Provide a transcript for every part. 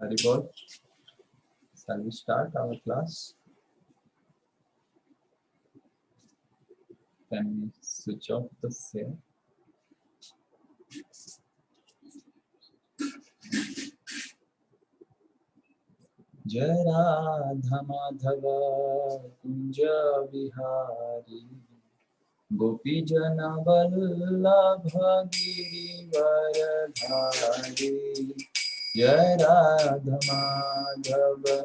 Hari Bol. Shall we start our class? Can we switch off the same? Jai Radha Madhava Kunja Vihari Gopi Jana Vallabha Girivaradhari Jai Radha Madhava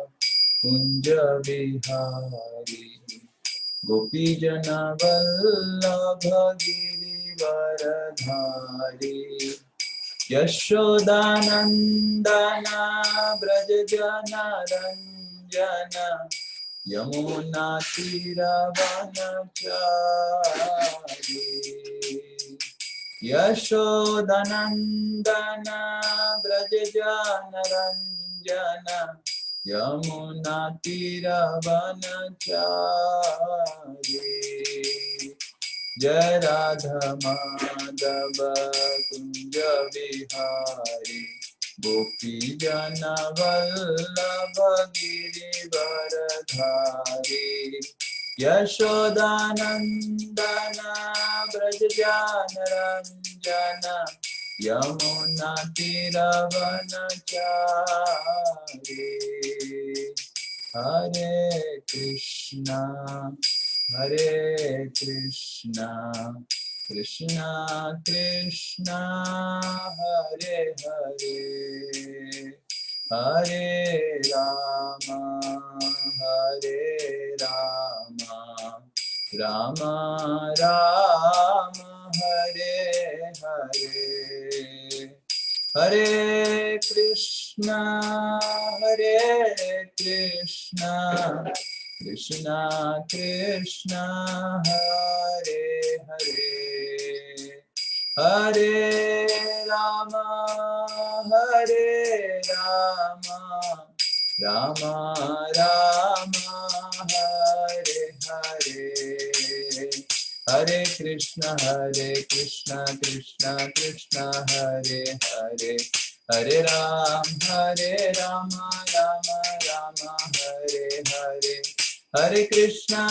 Kunja Vihari Gopi Jana Vallabha Girivaradhari Yashodanandana Braja Jana Ranjana Yamuna Tiravanachari Yashodanandana Braja Jana Ranjana Yamuna Tiravanachari Jai Radha Madhava Kunja Vihari Gopi Jana Vallabha Girivaradhari Yashodanandana Braja Jana Ranjana Yamuna Tiravanachari Hare Krishna Hare Krishna, Krishna Krishna, Hare Hare, Hare Rama, Hare Rama, Rama Rama, Hare Hare, Hare Krishna, Krishna Krishna, Hare Hare, Hare Rama, Rama Rama, Hare Hare, Hare Krishna, Krishna Krishna, Hare Hare, Hare Rama, Rama Hare Hare, Hare Krishna,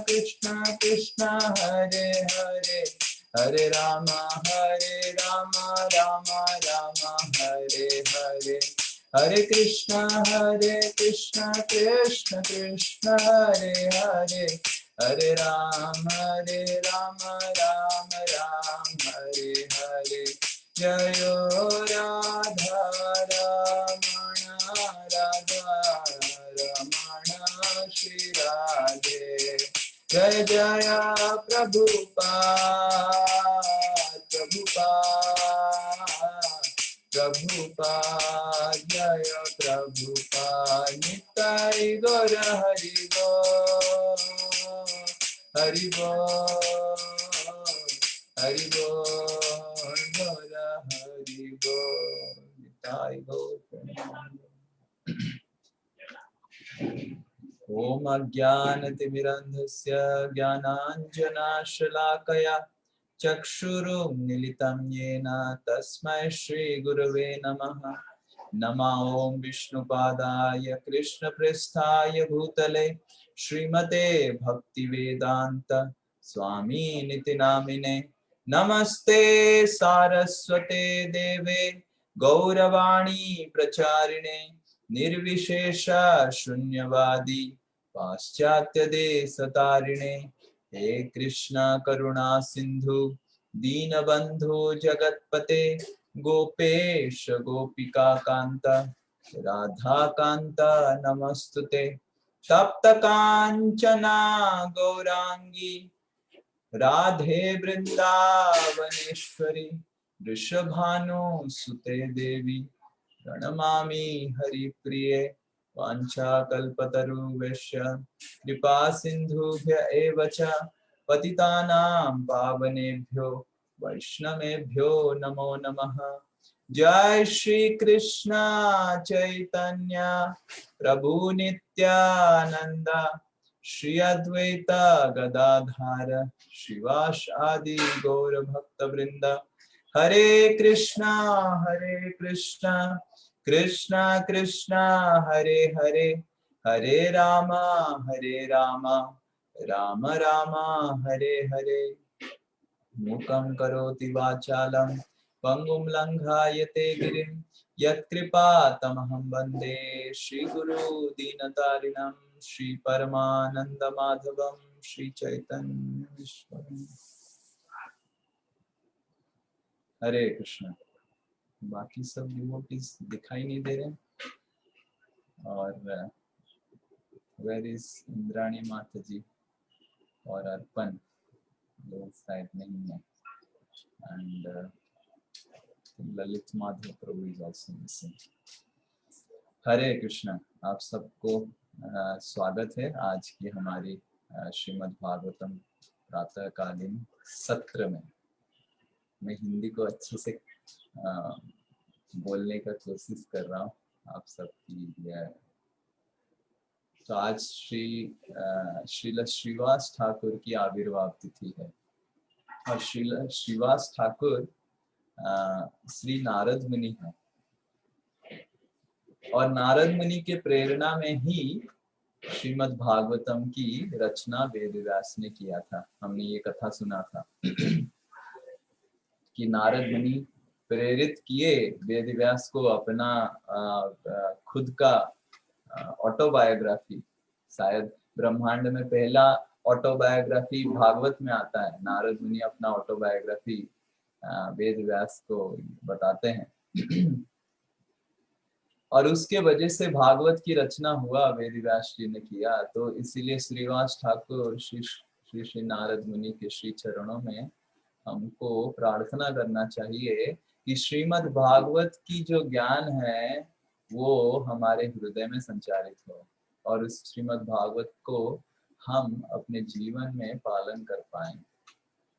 Krishna Krishna, Hare Hare, Hare Rama, Rama Hare Hare, Hare Krishna, Krishna Krishna, Hare Hare, Hare Rama, Rama Hare Hare, Jayo Radha Ramana Radha Ramana Shri Radhe, Jaya Jaya Prabhupada, Jaya Prabhupada, Nitai Gaura Hari Bol, Hari Bol, Hari Bol, Gaura Hari Bol, Nitai Gaura. Om Ajnanatimirandhasya Jnananjanashalaakaya Chakshurum Militam Yena Tasmai Shri Gurave Namaha. Nama Om Vishnupadaya Krishna Prasthaya Bhutale Srimate Bhaktivedanta Swami Niti Namine. Namaste Saraswate Deve Gauravani Pracharine Nirvishesha Shunyavadi Paschatya Desatarine. He Krishna Karuna Sindhu Deenabandhu Jagatpate Gopesh Gopika Kanta Radha Kanta Namastute Tapta Kanchana Gaurangi Radhe Vrindavaneshwari Rishabhanu Sute Devi Pranamami Hari Priye Vancha Kalpataru Vesha Kripa Sindhubhya Evacha Patitanam Pavanebhyo Vaishnavebhyo Namo Namaha. Jai Shri Krishna Chaitanya Prabhu Nityananda Shri Advaita Gadadhara Shivas Adi Gaura Bhakta Vrinda. Hare Krishna, Krishna Krishna Hare Hare Hare Rama Ram Rama Hare Hare. मूकं करोति वाचालं पंगुं लंघायते गिरिं यत्कृपातमहं वन्दे श्रीगुरु दीनतारिणं श्रीपरमानन्दमाधवं श्रीचैतन्येश्वरम्। हरे कृष्ण। बाकी सब devotees दिखाई नहीं दे रहे और where is Indrani माता जी और अर्पण लोग शायद नहीं है and Lalit Madhav Prabhu is also missing. Hare Krishna. आप सबको स्वागत है आज की हमारी श्रीमद् भागवतम प्रातःकालीन सत्र में। मैं हिंदी को अच्छे से बोलने का कोशिश कर रहा हूँ आप सबके लिए। तो आज श्रील श्रीवास ठाकुर की आविर्भाव तिथि है और श्रील श्रीवास ठाकुर श्री नारद मुनि है और नारद मुनि के प्रेरणा में ही श्रीमद् भागवतम की रचना वेदव्यास ने किया था। हमने ये कथा सुना था कि नारद मुनि प्रेरित किए वेदव्यास को अपना खुद का ऑटोबायोग्राफी, शायद ब्रह्मांड में पहला ऑटोबायोग्राफी भागवत में आता है। नारद मुनि अपना ऑटोबायोग्राफी वेदव्यास को बताते हैं और उसके वजह से भागवत की रचना हुआ वेदव्यास जी ने किया। तो इसीलिए श्रीवास ठाकुर श्री नारद मुनि के श्री चरणों में हमको प्रार्थना करना चाहिए कि श्रीमद् भागवत की जो ज्ञान है वो हमारे हृदय में संचारित हो और उस श्रीमद् भागवत को हम अपने जीवन में पालन कर पाएं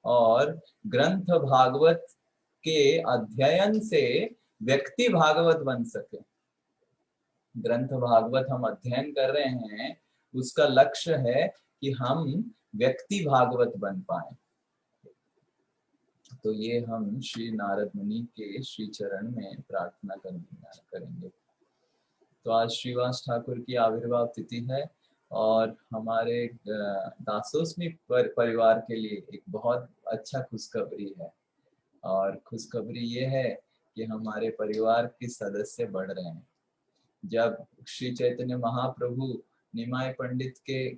और ग्रंथ भागवत के अध्ययन से व्यक्ति भागवत बन सके। ग्रंथ भागवत हम अध्ययन कर रहे हैं, उसका लक्ष्य है कि हम व्यक्ति भागवत बन पाए। तो ये हम श्री नारद मुनि के श्री चरण में प्रार्थना करेंगे। तो आज श्रीवास ठाकुर की आविर्भाव तिथि है और हमारे दासोस्मी परिवार के लिए एक बहुत अच्छा खुशखबरी है और खुशखबरी ये है कि हमारे परिवार के सदस्य बढ़ रहे हैं। जब श्री चैतन्य महाप्रभु निमाय पंडित के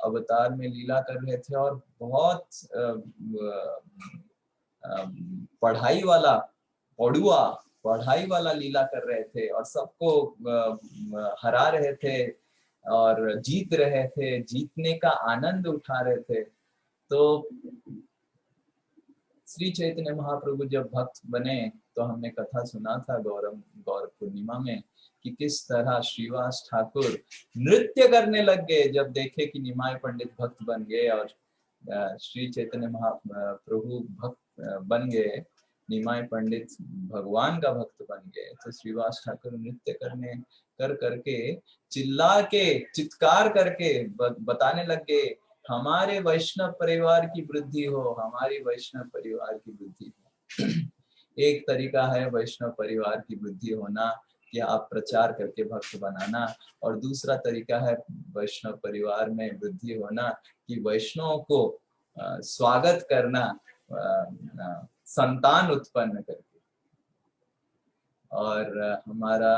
अवतार में लीला कर रहे थे और बहुत पढ़ाई वाला लीला कर रहे थे और सबको हरा रहे थे और जीत रहे थे, जीतने का आनंद उठा रहे थे। तो श्री चैतन्य महाप्रभु जब भक्त बने तो हमने कथा सुना था गौर पूर्णिमा में कि किस तरह श्रीवास ठाकुर नृत्य करने लग गए जब देखे कि निमाय पंडित भक्त बन गए और श्री चैतन्य महाप्रभु भक्त बन गए, निमाय पंडित भगवान का भक्त बन गए। तो श्रीवास ठाकुर नृत्य करके चिल्ला के चित्कार करके बताने लग गए हमारे वैष्णव परिवार की वृद्धि हो, हमारी वैष्णव परिवार की वृद्धि हो। एक तरीका है वैष्णव परिवार की वृद्धि होना कि आप प्रचार करके भक्त बनाना और दूसरा तरीका है वैष्णव परिवार में वृद्धि होना कि वैष्णव को स्वागत करना संतान उत्पन्न करके। और हमारा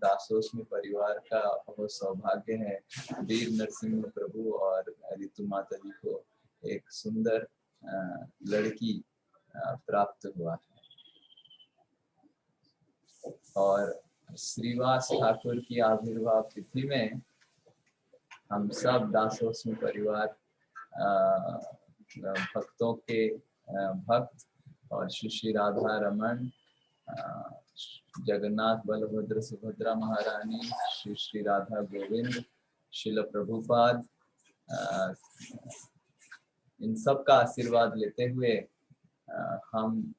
दासोस्मी परिवार का बहुत सौभाग्य है, वीर नरसिंह प्रभु और ऋतु माता जी को एक सुंदर लड़की प्राप्त हुआ है। और श्रीवास ठाकुर की आविर्भाव तिथि में हम सब दासोस्मी परिवार भक्तों के भक्त और श्री राधा रमन, जगन्नाथ बलभद्र सुभद्रा महारानी, श्री राधा गोविंद, शिल प्रभुपाद, इन सब का आशीर्वाद लेते हुए हम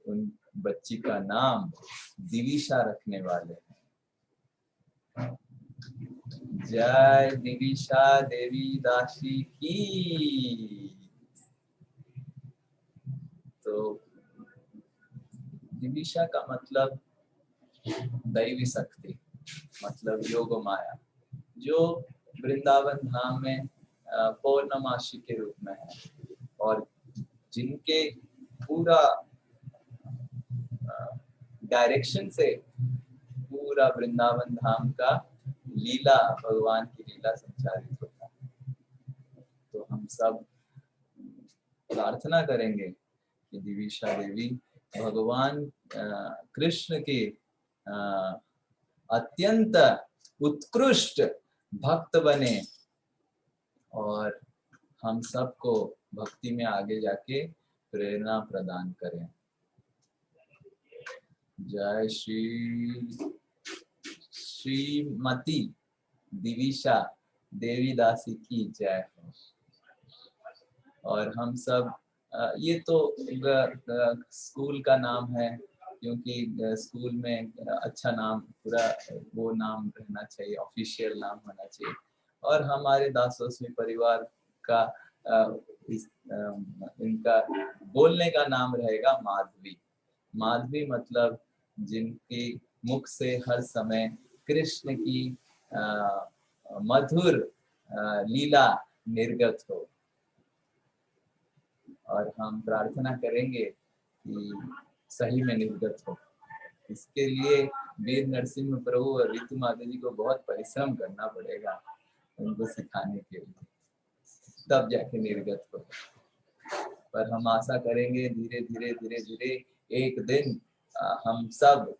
उन बच्ची का नाम दिविशा रखने वाले हैं। जय दिविशा देवी दासी की। तो दिविशा का मतलब दैवी शक्ति, मतलब योग माया, जो वृंदावन धाम में पौर्णमासी के रूप में है, और जिनके पूरा डायरेक्शन से पूरा वृंदावन धाम का लीला, भगवान की लीला संचारित होता है। तो हम सब प्रार्थना करेंगे कि दिविशा देवी भगवान कृष्ण के अत्यंत उत्कृष्ट भक्त बने और हम सबको भक्ति में आगे जाके प्रेरणा प्रदान करें। जय श्रीमती दिविशा देवी दासी की जय हो। और हम सब ये तो स्कूल का नाम है, क्योंकि स्कूल में अच्छा नाम, पूरा वो नाम रहना चाहिए, ऑफिशियल नाम होना चाहिए। और हमारे दासोस्मी परिवार का इनका बोलने का नाम रहेगा माधवी। माधवी मतलब जिनकी मुख से हर समय कृष्ण की मधुर लीला निर्गत हो। और हम प्रार्थना करेंगे कि सही में निर्गत हो। इसके लिए वीर नरसिंह प्रभु और ऋतु माता जी को बहुत परिश्रम करना पड़ेगा उनको सिखाने के लिए, तब जाके निर्गत हो। पर हम आशा करेंगे धीरे धीरे धीरे धीरे एक दिन हम सब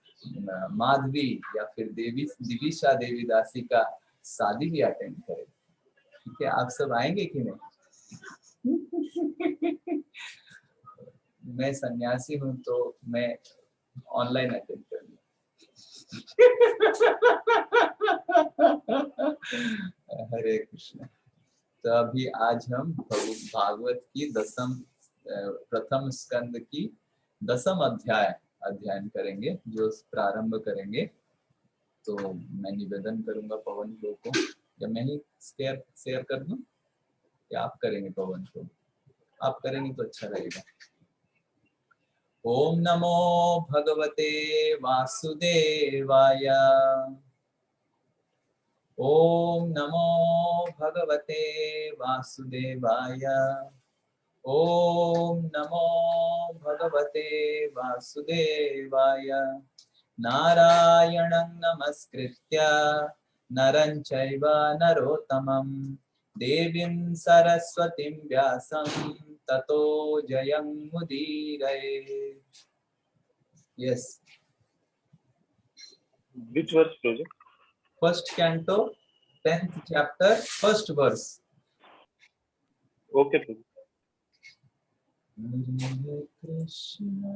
माधवी या फिर दिविशा देवी दासी का शादी भी अटेंड करें। ठीक है, आप सब आएंगे कि नहीं? मैं सन्यासी हूँ तो मैं ऑनलाइन अटेंड करूँगा। हरे कृष्ण। तो अभी आज हम भागवत की प्रथम स्कंद की 10th अध्याय अध्ययन करेंगे, जो प्रारंभ करेंगे। तो मैं निवेदन करूंगा पवन को, या मैं ही शेयर कर दूं या आप करेंगे? पवन को आप करेंगे तो अच्छा रहेगा। ओम नमो भगवते वासुदेवाय। ओम नमो भगवते वासुदेवाय। ओम नमो भगवते वासुदेवाय। नारायणं नमस्कृत्य नरं चैव नरोत्तमं देवीं सरस्वतीं व्यासं ततो जयमुदीरये। Yes. Which verse, Prabhu? First canto, 10th chapter, first verse. Okay, Prabhu. Hare Krishna,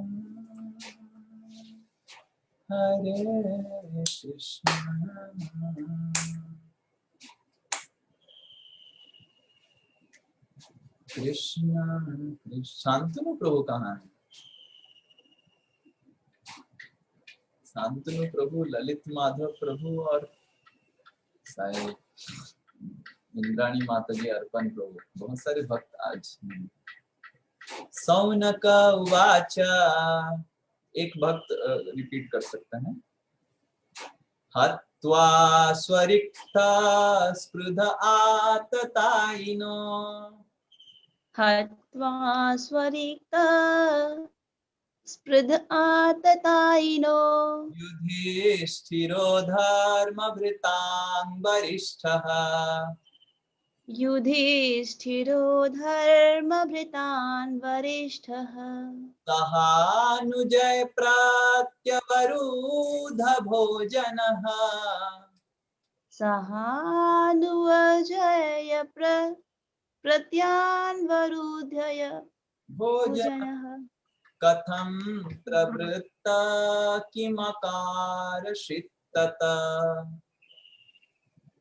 Hare Krishna, Krishna Krishna. Shantanu प्रभु कहाँ है? शांतनु प्रभु, ललित माधव प्रभु और शायद इंद्राणी माता जी, अर्पण प्रभु, बहुत सारे भक्त आज। सौनक उवाच, एक भक्त रिपीट कर सकते हैं। हत्वा स्वरिक्ता स्पृध आततायिनो, हत्वा स्वरिक्ता स्पृध आततायिनो, युधिष्ठिरो धर्मभृतां वरिष्ठः, युधिष्ठिरो धर्मभृतान् वरिष्ठः, सहानुजय प्रत्यवरुध भोजनः, सहानुवजय प्रत्यान्वरुध्यय भोजनः। कथं प्रवृत्त किमकारषित् तत,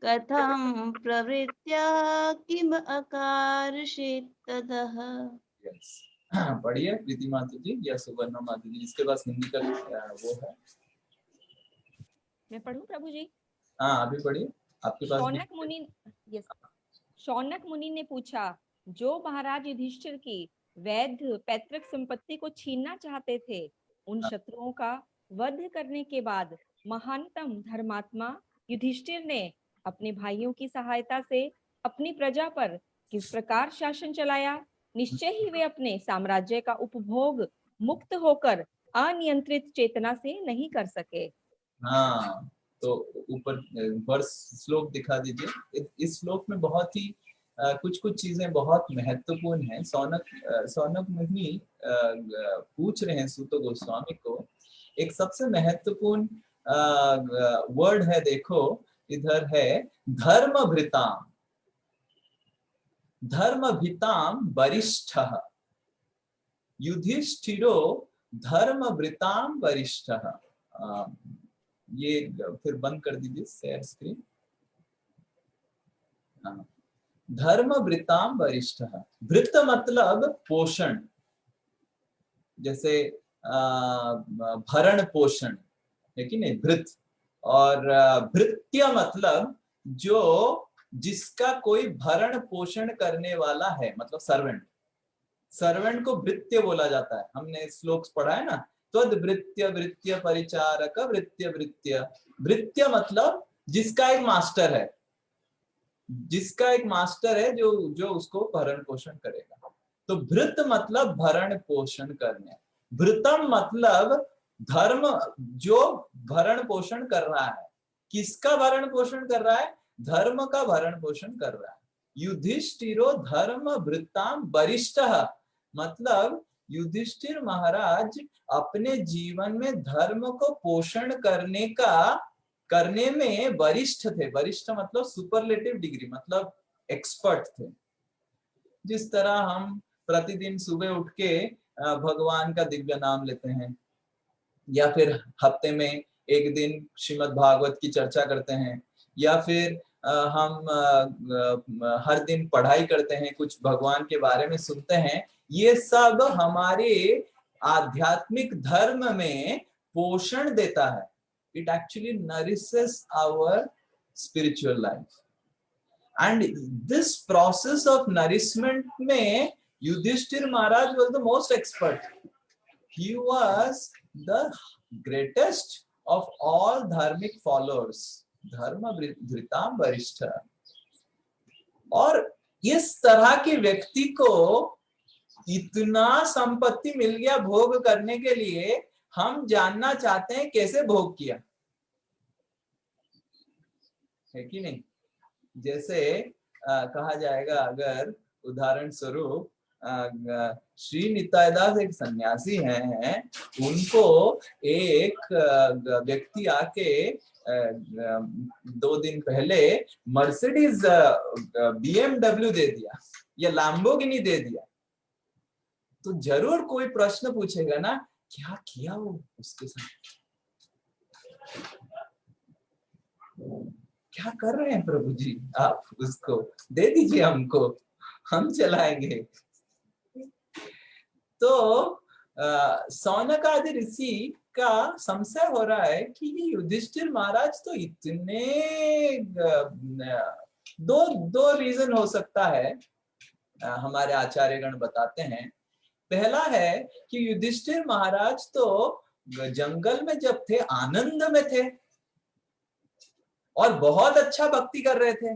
कथं प्रवृत्त्या किम अकारषित् ततः। पढ़िए प्रीति माता जी या सुवर्णा माता जी, इसके पास हिंदी का वो है। मैं पढ़ूं प्रभु जी? हाँ, अभी पढ़िए, आपके पास। शौनक मुनि ने पूछा, जो महाराज युधिष्ठिर की वैध पैतृक संपत्ति को छीनना चाहते थे, उन शत्रुओं का वध करने के बाद महानतम धर्मात्मा युधिष्ठिर ने अपने भाइयों की सहायता से अपनी प्रजा पर किस प्रकार शासन चलाया। निश्चय ही वे अपने साम्राज्य का उपभोग मुक्त होकर अनियंत्रित चेतना से नहीं कर सके। हाँ, तो ऊपर वर्ष श्लोक दिखा दीजिए। इस श्लोक में बहुत ही कुछ कुछ चीजें बहुत महत्वपूर्ण हैं। सौनक मुनि पूछ रहे हैं सूत गोस्वामी को। एक सबसे महत्वपूर्ण वर्ड है, देखो इधर है धर्मभृताम। धर्मभृताम वरिष्ठः, युधिष्ठिरो धर्मभृताम वरिष्ठः। ये फिर बंद कर दीजिए शेयर स्क्रीन। धर्मभृताम वरिष्ठः, भृत मतलब पोषण, जैसे भरण पोषण है कि नहीं, भृत। और भृत्य मतलब जो जिसका कोई भरण पोषण करने वाला है, मतलब सर्वेंट। सर्वेंट को भृत्य बोला जाता है। हमने श्लोक पढ़ा है ना, त्वद भृत्य भृत्य परिचारक भृत्य भृत्य। भृत्य मतलब जिसका एक मास्टर है, जिसका एक मास्टर है जो उसको भरण पोषण करेगा। तो भृत मतलब भरण पोषण करने। भृतम मतलब धर्म, जो भरण पोषण कर रहा है। किसका भरण पोषण कर रहा है? धर्म का भरण पोषण कर रहा है। युधिष्ठिरो धर्म भृताम वरिष्ठः, मतलब युधिष्ठिर महाराज अपने जीवन में धर्म को पोषण करने में वरिष्ठ थे। वरिष्ठ मतलब सुपरलेटिव डिग्री, मतलब एक्सपर्ट थे। जिस तरह हम प्रतिदिन सुबह उठ के भगवान का दिव्य नाम लेते हैं, या फिर हफ्ते में एक दिन श्रीमद् भागवत की चर्चा करते हैं, या फिर हम हर दिन पढ़ाई करते हैं, कुछ भगवान के बारे में सुनते हैं। ये सब हमारे आध्यात्मिक धर्म में पोषण देता है। It actually nourishes our spiritual life. And this process of nourishment में Yudhishthir Maharaj was the most expert. He was the greatest of all dharmic followers. Dharma dhritam varishtha. और इस तरह के व्यक्ति को इतना संपत्ति मिल गया भोग करने के लिए, हम जानना चाहते हैं कैसे भोग किया, है कि नहीं। जैसे कहा जाएगा, अगर उदाहरण स्वरूप श्री नित्यादास एक सन्यासी हैं, उनको एक व्यक्ति आके 2 दिन पहले मर्सिडीज BMW दे दिया या लैम्बोर्गिनी दे दिया, तो जरूर कोई प्रश्न पूछेगा ना, क्या किया वो उसके साथ, क्या कर रहे हैं प्रभु जी, आप उसको दे दीजिए, हमको, हम चलाएंगे। तो सौनक आदि ऋषि का संशय हो रहा है कि ये युधिष्ठिर महाराज तो इतने दो रीजन हो सकता है, हमारे आचार्यगण बताते हैं। पहला है कि युधिष्ठिर महाराज तो जंगल में जब थे आनंद में थे और बहुत अच्छा भक्ति कर रहे थे।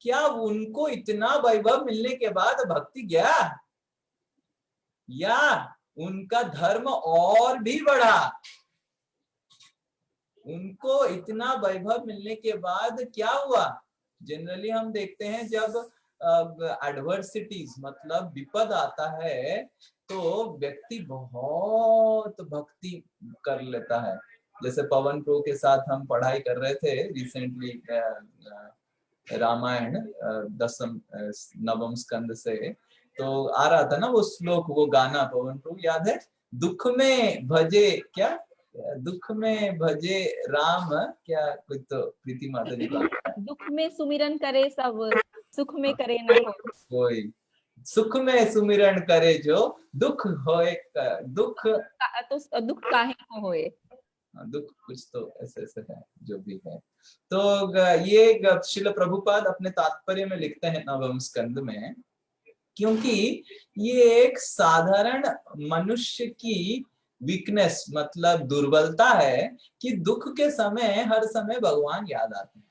क्या उनको इतना वैभव मिलने के बाद भक्ति गया, या उनका धर्म और भी बढ़ा? उनको इतना वैभव मिलने के बाद क्या हुआ? जनरली हम देखते हैं जब एडवर्सिटीज मतलब विपद आता है तो व्यक्ति बहुत भक्ति कर लेता है। जैसे पवन प्रो के साथ हम पढ़ाई कर रहे थे रिसेंटली रामायण 10th 9th स्कंद से, तो आ रहा था ना वो श्लोक, वो गाना पवन प्रो याद है, दुख में भजे क्या, दुख में भजे राम, क्या कुछ तो प्रीति माता जी का, दुख में सुमिरन करे सब, सुख में करे ना कोई, सुख में सुमिरन करे जो, दुख होए दुख, तो दुख काहे को होए, दुख कुछ तो ऐसे ऐसे है जो भी है। तो ये श्रील प्रभुपाद अपने तात्पर्य में लिखते हैं 9वें स्कंद में, क्योंकि ये एक साधारण मनुष्य की वीकनेस मतलब दुर्बलता है कि दुख के समय हर समय भगवान याद आते हैं।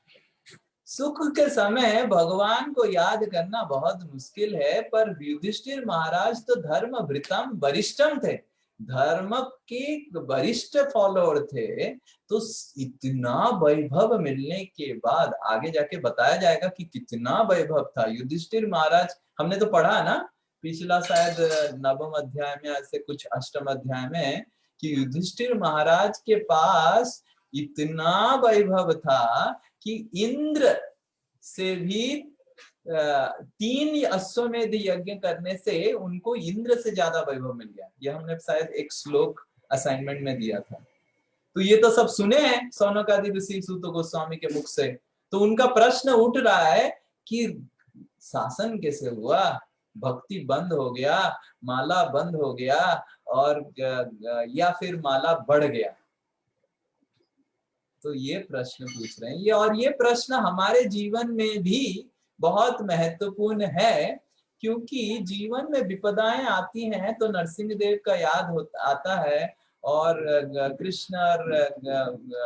सुख के समय भगवान को याद करना बहुत मुश्किल है, पर युधिष्ठिर महाराज तो धर्म भृतम वरिष्ठम थे, धर्म के वरिष्ठ फॉलोअर थे। तो इतना वैभव मिलने के बाद आगे जाके बताया जाएगा कि कितना वैभव था युधिष्ठिर महाराज। हमने तो पढ़ा ना पिछला शायद 9वें अध्याय में ऐसे कुछ 8वें अध्याय में कि युधिष्ठिर महाराज के पास इतना वैभव था कि इंद्र से भी 3 अश्वमेध यज्ञ करने से उनको इंद्र से ज्यादा वैभव मिल गया। यह हमने शायद एक श्लोक असाइनमेंट में दिया था। तो ये तो सब सुने हैं सौनकादि ऋषि सूत गोस्वामी के मुख से। तो उनका प्रश्न उठ रहा है कि शासन कैसे हुआ, भक्ति बंद हो गया, माला बंद हो गया, और या फिर माला बढ़ गया। तो ये प्रश्न पूछ रहे हैं और ये प्रश्न हमारे जीवन में भी बहुत महत्वपूर्ण है, क्योंकि जीवन में विपदाएं आती हैं तो नरसिंह देव का याद आता है और कृष्ण और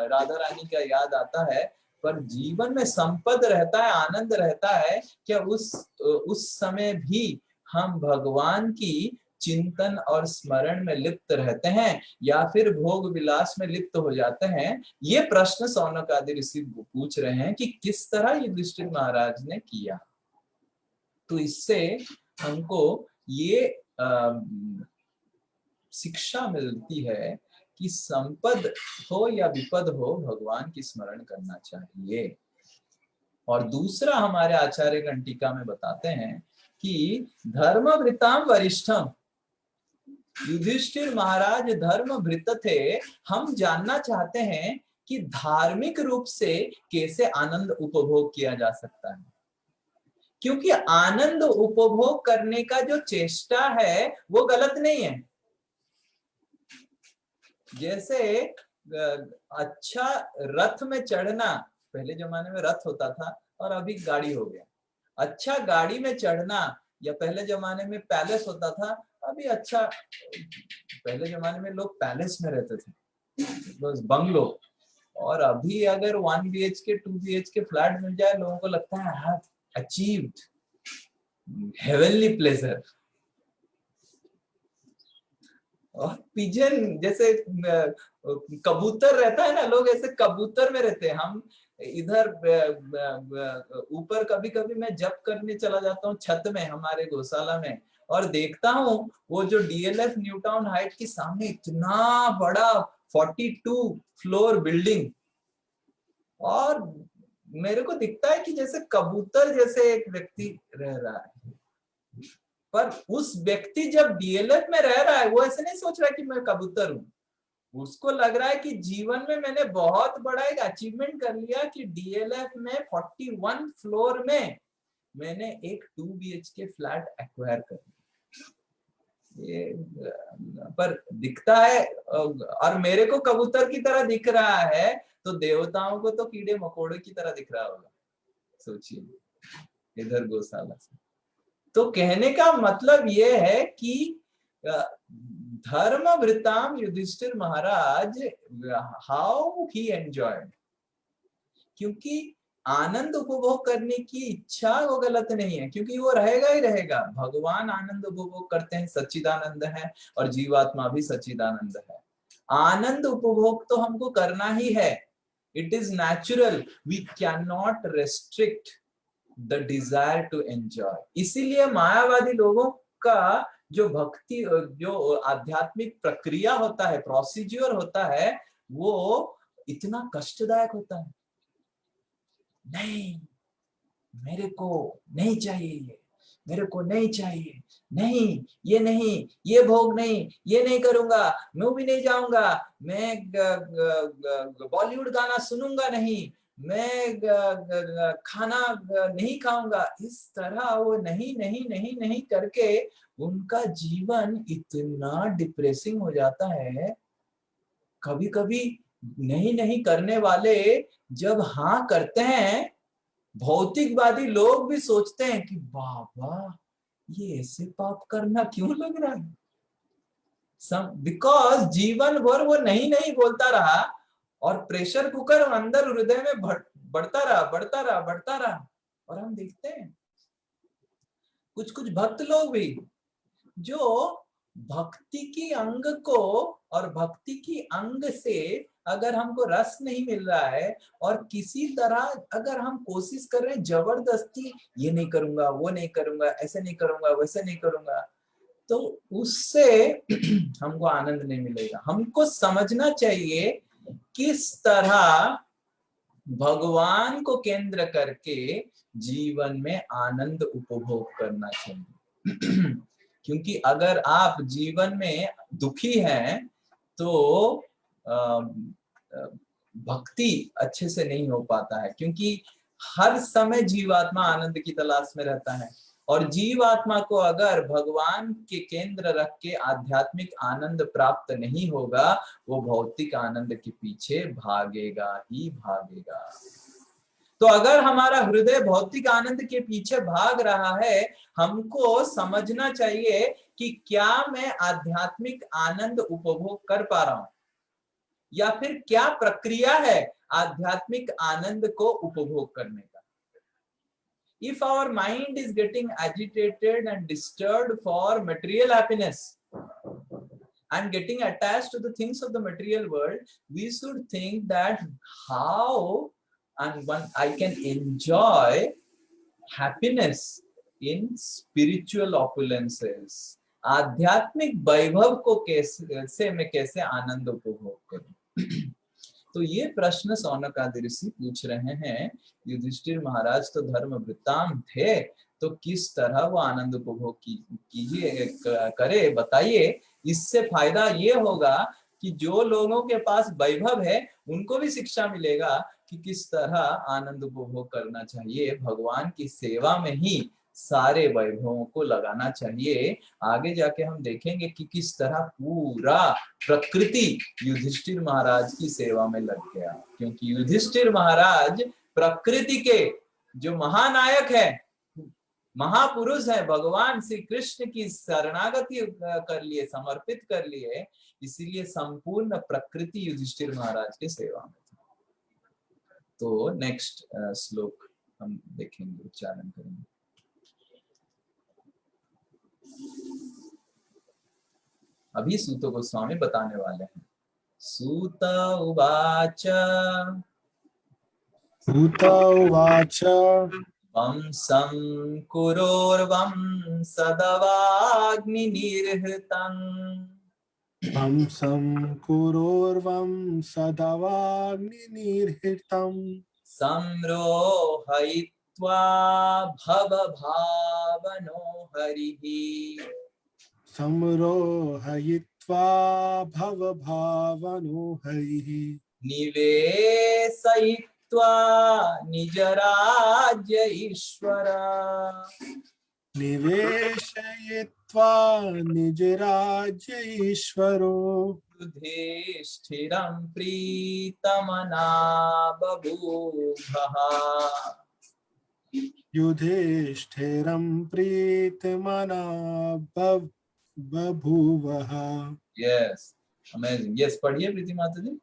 राधा रानी का याद आता है। पर जीवन में संपद रहता है, आनंद रहता है, क्या उस समय भी हम भगवान की चिंतन और स्मरण में लिप्त रहते हैं या फिर भोग विलास में लिप्त हो जाते हैं? ये प्रश्न सौनकादि ऋषि पूछ रहे हैं कि किस तरह युधिष्ठिर महाराज ने किया। तो इससे हमको ये शिक्षा मिलती है कि संपद हो या विपद हो भगवान की स्मरण करना चाहिए। और दूसरा हमारे आचार्य घंटिका में बताते हैं कि धर्मभृताम वरिष्ठम, युधिष्ठिर महाराज धर्मभृत थे। हम जानना चाहते हैं कि धार्मिक रूप से कैसे आनंद उपभोग किया जा सकता है, क्योंकि आनंद उपभोग करने का जो चेष्टा है वो गलत नहीं है। जैसे अच्छा रथ में चढ़ना, पहले जमाने में रथ होता था और अभी गाड़ी हो गया। अच्छा गाड़ी में चढ़ना, या पहले जमाने में पैलेस होता था, अभी अच्छा, पहले जमाने में लोग पैलेस में रहते थे, बस बंगलो, और अभी अगर 1 BHK 2 BHK फ्लैट मिल जाए लोगों को लगता है I have achieved heavenly pleasure. और पिजन जैसे कबूतर रहता है ना, लोग ऐसे कबूतर में रहते हैं। हम इधर ऊपर कभी कभी मैं जप करने चला जाता हूँ छत में हमारे गौशाला में, और देखता हूँ वो जो DLF न्यू टाउन हाइट के सामने इतना बड़ा 42 फ्लोर बिल्डिंग, और मेरे को दिखता है कि जैसे कबूतर जैसे एक व्यक्ति रह रहा है। पर उस व्यक्ति जब DLF में रह रहा है वो ऐसे नहीं सोच रहा कि मैं कबूतर हूं, उसको लग रहा है कि जीवन में मैंने बहुत बड़ा एक अचीवमेंट कर लिया कि DLF में 41 फ्लोर में मैंने एक 2 BHK फ्लैट एक्वायर कर लिया। ये पर दिखता है, और मेरे को कबूतर की तरह दिख रहा है, तो देवताओं को तो कीड़े मकोड़े की तरह दिख रहा होगा, सोचिए इधर गौशाला से। तो कहने का मतलब ये है कि धर्मभृताम युधिष्ठिर महाराज हाउ ही एंजॉयड, क्योंकि आनंद उपभोग करने की इच्छा वो गलत नहीं है, क्योंकि वो रहेगा ही रहेगा। भगवान आनंद उपभोग करते हैं, सच्चिदानंद है, और जीवात्मा भी सच्चिदानंद है। आनंद उपभोग तो हमको करना ही है, it is natural, we can not restrict the desire to enjoy. इसीलिए मायावादी लोगों का जो भक्ति, जो आध्यात्मिक प्रक्रिया होता है, प्रोसीजर होता है, वो इतना कष्टदायक होता है। नहीं, मेरे को नहीं चाहिए, मेरे को नहीं चाहिए, नहीं, ये भोग नहीं, ये नहीं करूंगा, मैं भी नहीं जाऊंगा, मैं बॉलीवुड गाना सुनूंगा नहीं, मैं खाना नहीं खाऊंगा। इस तरह वो नहीं नहीं नहीं नहीं करके उनका जीवन इतना डिप्रेसिंग हो जाता है। कभी कभी नहीं नहीं करने वाले जब हाँ करते हैं, भौतिकवादी लोग भी सोचते हैं कि बाबा ये ऐसे पाप करना क्यों लग रहा है। बिकॉज जीवन भर वो नहीं बोलता रहा और प्रेशर कुकर अंदर हृदय में बढ़ता रहा। और हम देखते हैं कुछ भक्त लोग भी जो भक्ति की अंग को और भक्ति की अंग से अगर हमको रस नहीं मिल रहा है और किसी तरह अगर हम कोशिश कर रहे हैं जबरदस्ती, ये नहीं करूंगा, वो नहीं करूंगा, ऐसे नहीं करूंगा, वैसे नहीं करूंगा, तो उससे हमको आनंद नहीं मिलेगा। हमको समझना चाहिए किस तरह भगवान को केंद्र करके जीवन में आनंद उपभोग करना चाहिए। क्योंकि अगर आप जीवन में दुखी हैं तो भक्ति अच्छे से नहीं हो पाता है, क्योंकि हर समय जीवात्मा आनंद की तलाश में रहता है और जीवात्मा को अगर भगवान के केंद्र रख के आध्यात्मिक आनंद प्राप्त नहीं होगा, वो भौतिक आनंद के पीछे भागेगा ही भागेगा। तो अगर हमारा हृदय भौतिक आनंद के पीछे भाग रहा है, हमको समझना चाहिए कि क्या मैं आध्यात्मिक आनंद उपभोग कर पा रहा हूं या फिर क्या प्रक्रिया है आध्यात्मिक आनंद को उपभोग करने का। If our mind is getting agitated and disturbed for material happiness and getting attached to the things of the material world, we should think that how and when I can enjoy happiness in spiritual opulences, आध्यात्मिक वैभव को कैसे मैं कैसे आनंद उपभोग करूं। तो ये प्रश्न सौनकादि ऋषि पूछ रहे हैं। युधिष्ठिर महाराज तो धर्म वृत्तांत थे, तो किस तरह वो आनंद उपभोग कीजिए करे बताइए। इससे फायदा ये होगा कि जो लोगों के पास वैभव है उनको भी शिक्षा मिलेगा कि किस तरह आनंद उपभोग करना चाहिए। भगवान की सेवा में ही सारे वैभवों को लगाना चाहिए। आगे जाके हम देखेंगे कि किस तरह पूरा प्रकृति युधिष्ठिर महाराज की सेवा में लग गया, क्योंकि युधिष्ठिर महाराज प्रकृति के जो महानायक है, महापुरुष है, भगवान श्री कृष्ण की शरणागति कर लिए, समर्पित कर लिए, इसीलिए संपूर्ण प्रकृति युधिष्ठिर महाराज के सेवा में थी। तो नेक्स्ट श्लोक हम देखेंगे, उच्चारण करेंगे। अभी सूत गोस्वामी बताने वाले हैं। सूत उवाच वंशं कुरोर्वं सदवाग्निनिर्हृतं संरोहयित्वा भवभावनो हरिः निवेशयित्वा निजराज्य ईश्वरो युधिष्ठिरं प्रीतमना बभूवः। युधिष्ठिरं प्रीतमना बभूवः। Yes, amazing. यस, पढ़िए प्रीति माता जी।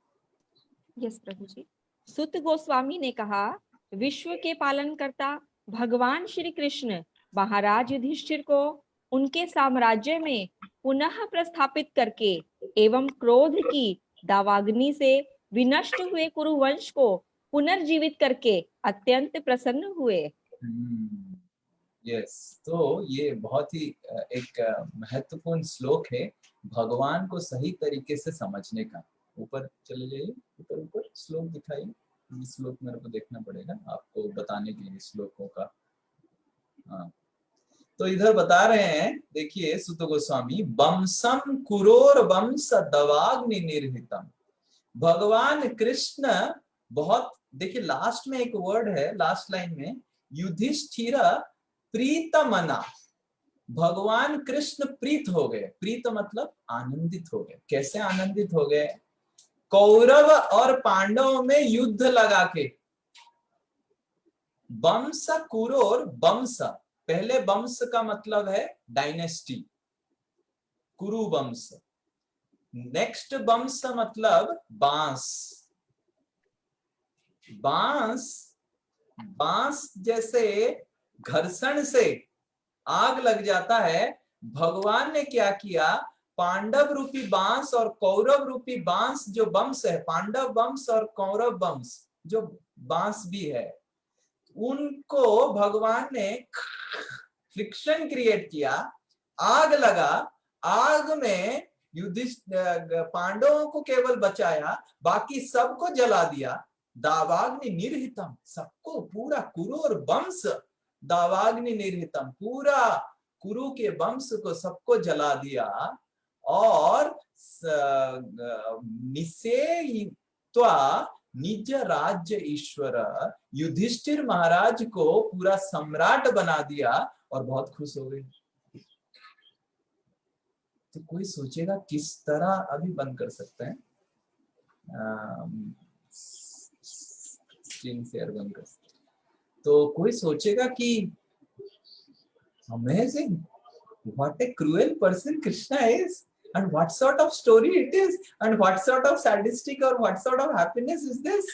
यस प्रभु जी। सुत गोस्वामी ने कहा, विश्व के पालनकर्ता भगवान श्री कृष्ण महाराज युधिष्ठिर को उनके साम्राज्य में पुनः प्रस्थापित करके एवं क्रोध की दावाग्नि से विनष्ट हुए कुरुवंश को पुनर्जीवित करके अत्यंत प्रसन्न हुए। यस, तो ये बहुत ही एक महत्वपूर्ण श्लोक है भगवान को सही तरीके से समझने का। ऊपर चले जाइए, ऊपर श्लोक दिखाइए। श्लोक मेरे को देखना पड़ेगा आपको बताने के लिए श्लोकों का। हाँ, तो इधर बता रहे हैं, देखिए सुत गोस्वामी, वंशम कुरोर वंश दवाग्नि निर्हितम। भगवान कृष्ण बहुत, देखिए लास्ट में एक वर्ड है, लास्ट लाइन में, युधिष्ठिर प्रीतमना। भगवान कृष्ण प्रीत हो गए। प्रीत मतलब आनंदित हो गए। कैसे आनंदित हो गए? कौरव और पांडवों में युद्ध लगा के। वंश कुरोर, वंश, पहले वंश का मतलब है डायनेस्टी, कुरु वंश। नेक्स्ट बम्स मतलब बांस। बांस, बांस जैसे घर्षण से आग लग जाता है। भगवान ने क्या किया, पांडव रूपी बांस और कौरव रूपी बांस जो बम्स है, पांडव बम्स और कौरव बम्स जो बांस भी है, उनको भगवान ने फ्रिक्शन क्रिएट किया, आग लगा। आग में पांडवों को केवल बचाया, बाकी सबको जला दिया। दावाग्नि निर्हितम, सबको पूरा कुरु और वंश, दावाग्नि निर्हितम, पूरा कुरु के वंश को सबको जला दिया। और निषेयित्वा निज राज्य ईश्वर, युधिष्ठिर महाराज को पूरा सम्राट बना दिया और बहुत खुश हो गए। तो कोई सोचेगा किस तरह, अभी बंद कर सकते हैं, स्क्रीन शेयर बंद कर सकते हैं। तो कोई सोचेगा कि amazing, what a cruel person Krishna is, and what sort of story it is, and what sort of sadistic or what sort of happiness is this,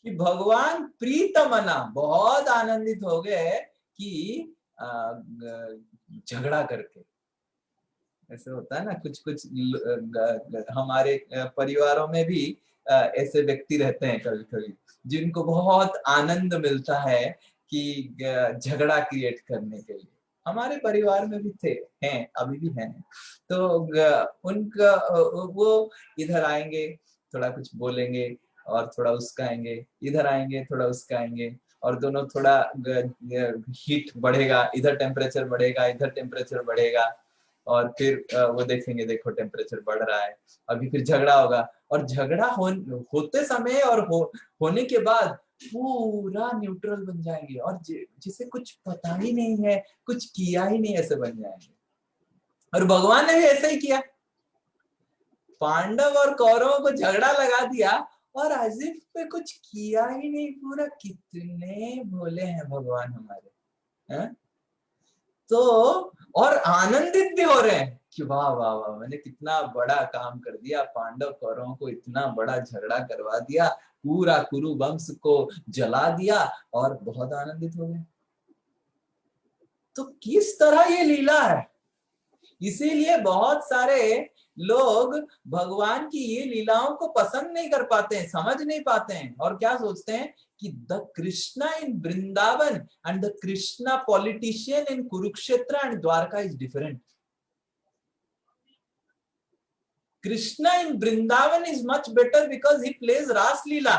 कि भगवान प्रीतमना, बहुत आनंदित हो गए कि झगड़ा करके। ऐसे होता है ना, कुछ कुछ हमारे परिवारों में भी ऐसे व्यक्ति रहते हैं कभी कभी, जिनको बहुत आनंद मिलता है कि झगड़ा क्रिएट करने के लिए। हमारे परिवार में भी थे, हैं, अभी भी हैं। तो उनका वो इधर आएंगे, थोड़ा कुछ बोलेंगे और थोड़ा उसकाएंगे, इधर आएंगे थोड़ा उसकाएंगे, और दोनों थोड़ा हीट बढ़ेगा, इधर टेम्परेचर बढ़ेगा, इधर टेम्परेचर बढ़ेगा, और फिर वो देखेंगे, देखो टेम्परेचर बढ़ रहा है, अभी फिर झगड़ा होगा। और झगड़ा होते समय और होने के बाद पूरा न्यूट्रल बन जाएंगे, और जिसे कुछ पता ही नहीं है, कुछ किया ही नहीं, ऐसे बन जाएंगे। और भगवान ने भी ऐसा ही किया, पांडव और कौरवों को झगड़ा लगा दिया, और अजीब पे कुछ किया ही नहीं पूरा। कितने भोले हैं भगवान हमारे, हैं? तो और आनंदित भी हो रहे हैं कि वाह वाह वाह, मैंने कितना बड़ा काम कर दिया, पांडव कौरवों को इतना बड़ा झगड़ा करवा दिया, पूरा कुरु वंश को जला दिया, और बहुत आनंदित हो गए। तो किस तरह ये लीला है। इसीलिए बहुत सारे लोग भगवान की ये लीलाओं को पसंद नहीं कर पाते हैं, समझ नहीं पाते हैं, और क्या सोचते हैं कि the Krishna in Vrindavan and the Krishna politician in Kurukshetra and Dwarka is different. Krishna in Vrindavan is much better because he plays Ras Leela.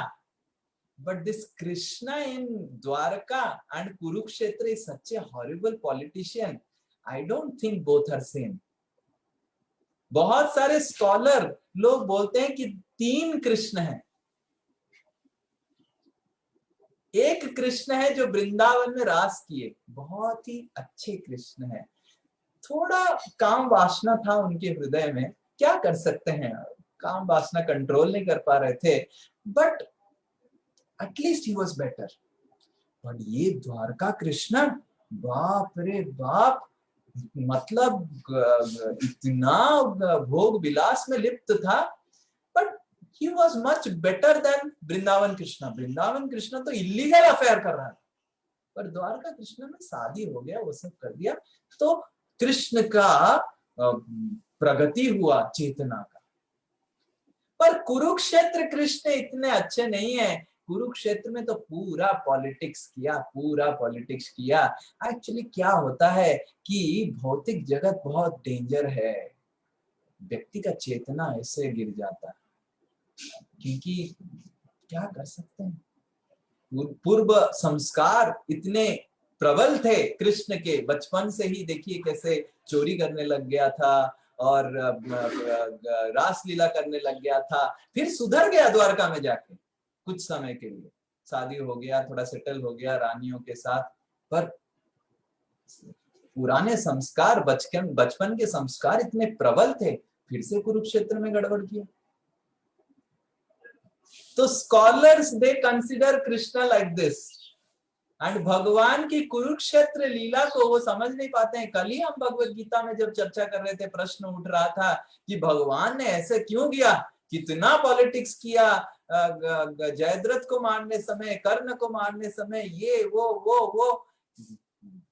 But this Krishna in Dwarka and Kurukshetra is such a horrible politician. I don't think both are same. बहुत सारे scholar लोग बोलते हैं कि 3 कृष्ण हैं। एक कृष्ण है जो वृंदावन में रास किए, बहुत ही अच्छे कृष्ण हैं। थोड़ा काम वासना था उनके हृदय में, क्या कर सकते हैं, काम वासना कंट्रोल नहीं कर पा रहे थे, but at least he was better. But ये द्वारका कृष्ण, बाप रे बाप, मतलब इतना भोग विलास में लिप्त था, but he was much better than Vrindavan Krishna. Vrindavan Krishna तो इलीगल अफेयर कर रहा था, पर द्वारका कृष्ण में शादी हो गया, वो सब कर दिया, तो कृष्ण का प्रगति हुआ चेतना का। पर कुरुक्षेत्र कृष्ण इतने अच्छे नहीं है। कुरुक्षेत्र में तो पूरा पॉलिटिक्स किया। एक्चुअली क्या होता है कि भौतिक जगत बहुत डेंजर है, व्यक्ति का चेतना ऐसे गिर जाता है, क्योंकि क्या कर सकते हैं, पूर्व संस्कार इतने प्रबल थे कृष्ण के। बचपन से ही देखिए कैसे चोरी करने लग गया था और रास लीला करने लग गया था, फिर सुधर गया द्वारका में जाके कुछ समय के लिए, शादी हो गया, थोड़ा सेटल हो गया रानियों के साथ, पर पुराने संस्कार, बचपन के संस्कार इतने प्रबल थे, फिर से कुरुक्षेत्र में गड़बड़ किया। तो scholars they consider Krishna like this, and भगवान की कुरुक्षेत्र लीला को वो समझ नहीं पाते हैं। कल ही हम भगवत गीता में जब चर्चा कर रहे थे, प्रश्न उठ रहा था कि भगवान ने ऐसे क्यों किया, कितना पॉलिटिक्स किया, जयद्रथ को मारने समय, कर्ण को मारने समय, ये वो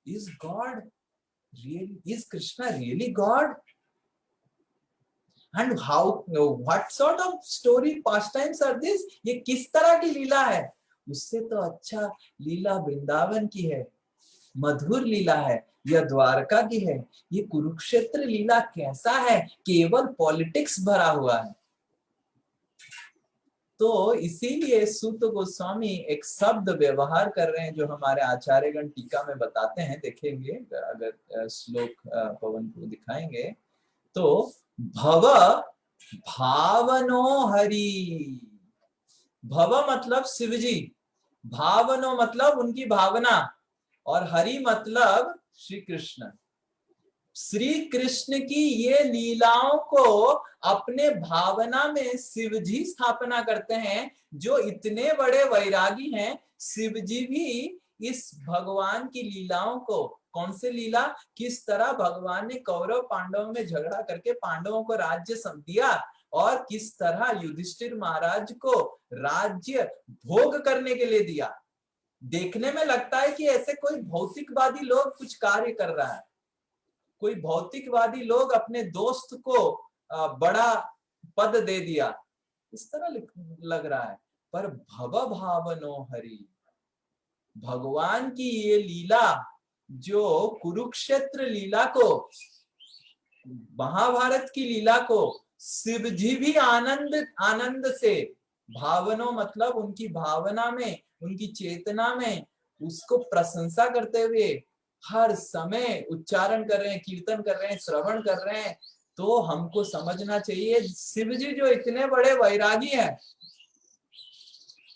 is God really, is Krishna really God? And how, what sort of story past times are this? ये किस तरह की लीला है? उससे तो अच्छा लीला वृंदावन की है, मधुर लीला है, यह द्वारका की है। ये कुरुक्षेत्र लीला कैसा है? केवल पॉलिटिक्स भरा हुआ है। तो इसीलिए सूत गोस्वामी एक शब्द व्यवहार कर रहे हैं जो हमारे आचार्यगण टीका में बताते हैं। देखेंगे अगर श्लोक पवन को दिखाएंगे तो, भव भावनो हरि। भव मतलब शिवजी, भावनो मतलब उनकी भावना, और हरि मतलब श्री कृष्ण। श्री कृष्ण की ये लीलाओं को अपने भावना में शिवजी स्थापना करते हैं, जो इतने बड़े वैरागी हैं। शिवजी भी इस भगवान की लीलाओं को, कौन से लीला, किस तरह भगवान ने कौरव पांडवों में झगड़ा करके पांडवों को राज्य सौंप दिया, और किस तरह युधिष्ठिर महाराज को राज्य भोग करने के लिए दिया। देखने में लगता है कि ऐसे कोई भौतिकवादी लोग कुछ कार्य कर रहा है, कोई भौतिकवादी लोग अपने दोस्त को बड़ा पद दे दिया, इस तरह लग रहा है। पर भव भावनो हरि, भगवान की ये लीला, जो कुरुक्षेत्र लीला को, महाभारत की लीला को शिवजी भी आनंद से, भावनो मतलब उनकी भावना में, उनकी चेतना में उसको प्रशंसा करते हुए हर समय उच्चारण कर रहे हैं, कीर्तन कर रहे हैं, श्रवण कर रहे हैं। तो हमको समझना चाहिए शिवजी जो इतने बड़े वैरागी हैं,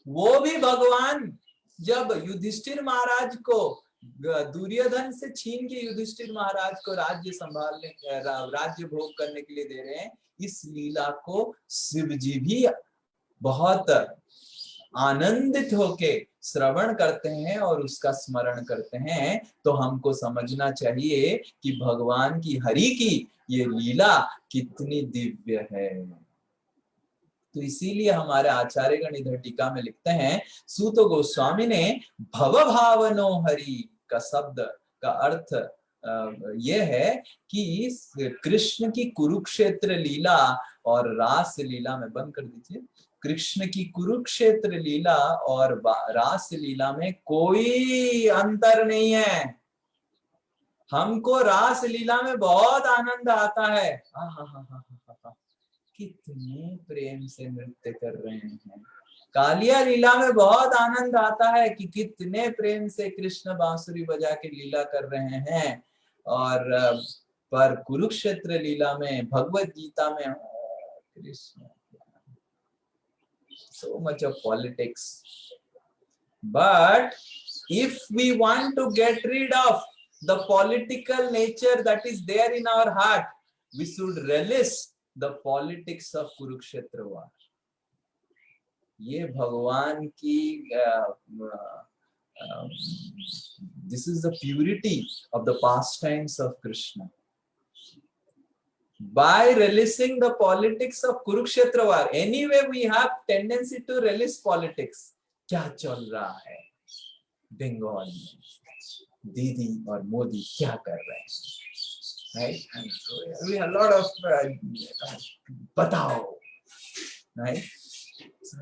वो भी भगवान जब युधिष्ठिर महाराज को, दुर्योधन से छीन के युधिष्ठिर महाराज को राज्य संभालने, राज्य भोग करने के लिए दे रहे हैं, इस लीला को शिवजी भी बहुत आनंदित होके श्रवण करते हैं और उसका स्मरण करते हैं। तो हमको समझना चाहिए कि भगवान की, हरि की ये लीला कितनी दिव्य है। तो इसीलिए हमारे आचार्यगण इधर टीका में लिखते हैं, सूत गोस्वामी ने भव भावनो हरि का शब्द का अर्थ यह है कि कृष्ण की कुरुक्षेत्र लीला और रास लीला में, बंद कर दीजिए, कृष्ण की कुरुक्षेत्र लीला और रास लीला में कोई अंतर नहीं है। हमको रास लीला में बहुत आनंद आता है, कितने प्रेम से नृत्य कर रहे हैं। कालिया लीला में बहुत आनंद आता है कि कितने प्रेम से कृष्ण बांसुरी बजा के लीला कर रहे हैं। और पर कुरुक्षेत्र लीला में, भगवत गीता में, Krishna, so much of politics. But if we want to get rid of the political nature that is there in our heart, we should relish the politics of Kurukshetra war. ये भगवान की this is the purity of the pastimes of Krishna. By relishing the politics of Kurukshetra war, anyway we have tendency to relish politics. क्या चल रहा है बंगाल में, दीदी और मोदी क्या कर रहे हैं, right? And so we have a lot of बताओ, right? So